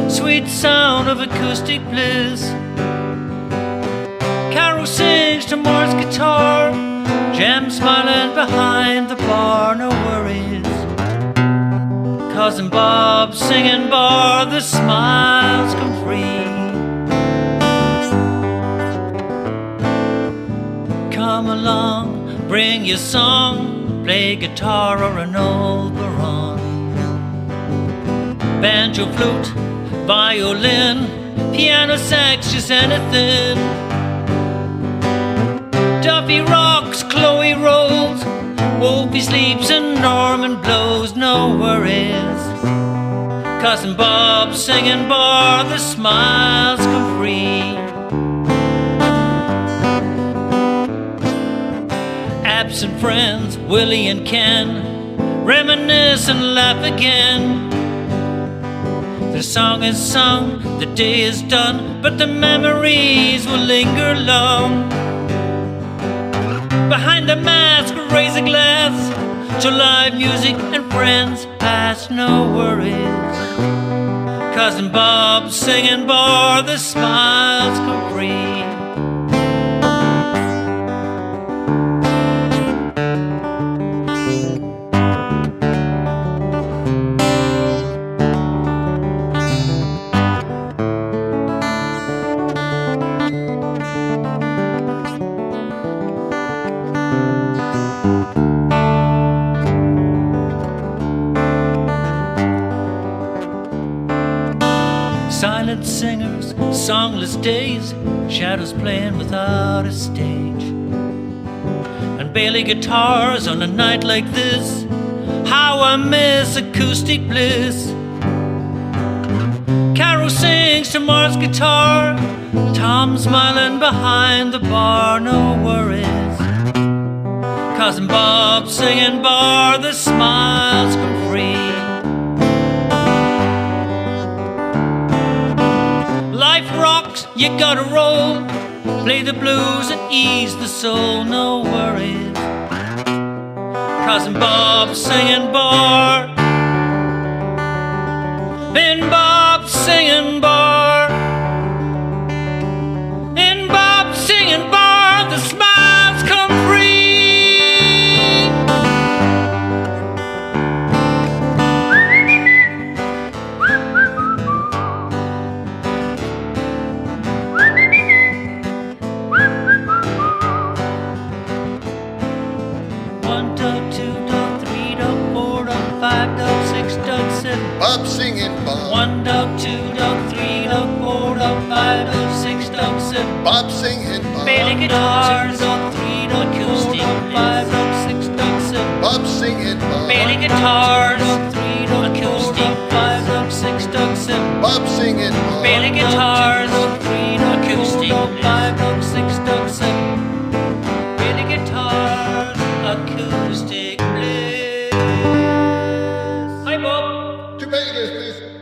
S12: sweet sound of acoustic bliss. Carol sings to Moore's guitar, Jem smiling behind the bar, no worries. Cousin Bob singing bar, the smiles come free. Come along, bring your song, play guitar or an old baron. Banjo, flute, violin, piano, sax, just anything. Duffy rocks, Chloe rolls, Wolfie sleeps and Norman blows, no worries. Cousin Bob singing bar, the smiles come free. Absent friends, Willie and Ken, reminisce and laugh again. The song is sung, the day is done, but the memories will linger long. Behind the mask, raise a glass to live music and friends past, no worries. Cousin Bob singing bar, the smiles come free. Silent singers, songless days, shadows playing without a stage. And Bailey guitars on a night like this, how I miss acoustic bliss. Carol sings to Mark's guitar, Tom smiling behind the bar, no worries. Cousin Bob singing bar, the smiles come free. Life rocks, you gotta roll, play the blues and ease the soul, no worries. Cousin Bob singing bar, in Bob singing bar, in Bob singing bar, the smiles come free.
S13: Bob singing Bob.
S12: 1 dog, 2 dog, 3 dog, 4 dog, 5 dog, 6 dog, 7.
S13: Bob singing Bob.
S12: Bailey guitars, 2 dog, 3 dog, acoustic, 5 dog, 6 dog, 7.
S13: Bob singing Bob.
S12: Bailey guitars, 3 dog, acoustic, 5 dog, 6 dog, 7.
S13: Bob singing Bob.
S12: Bailey guitars, 3 dog, acoustic, 5 dog, 6 dog, 7. Bailey guitars, acoustic, bliss. Hi Bob.
S13: To Vegas, please.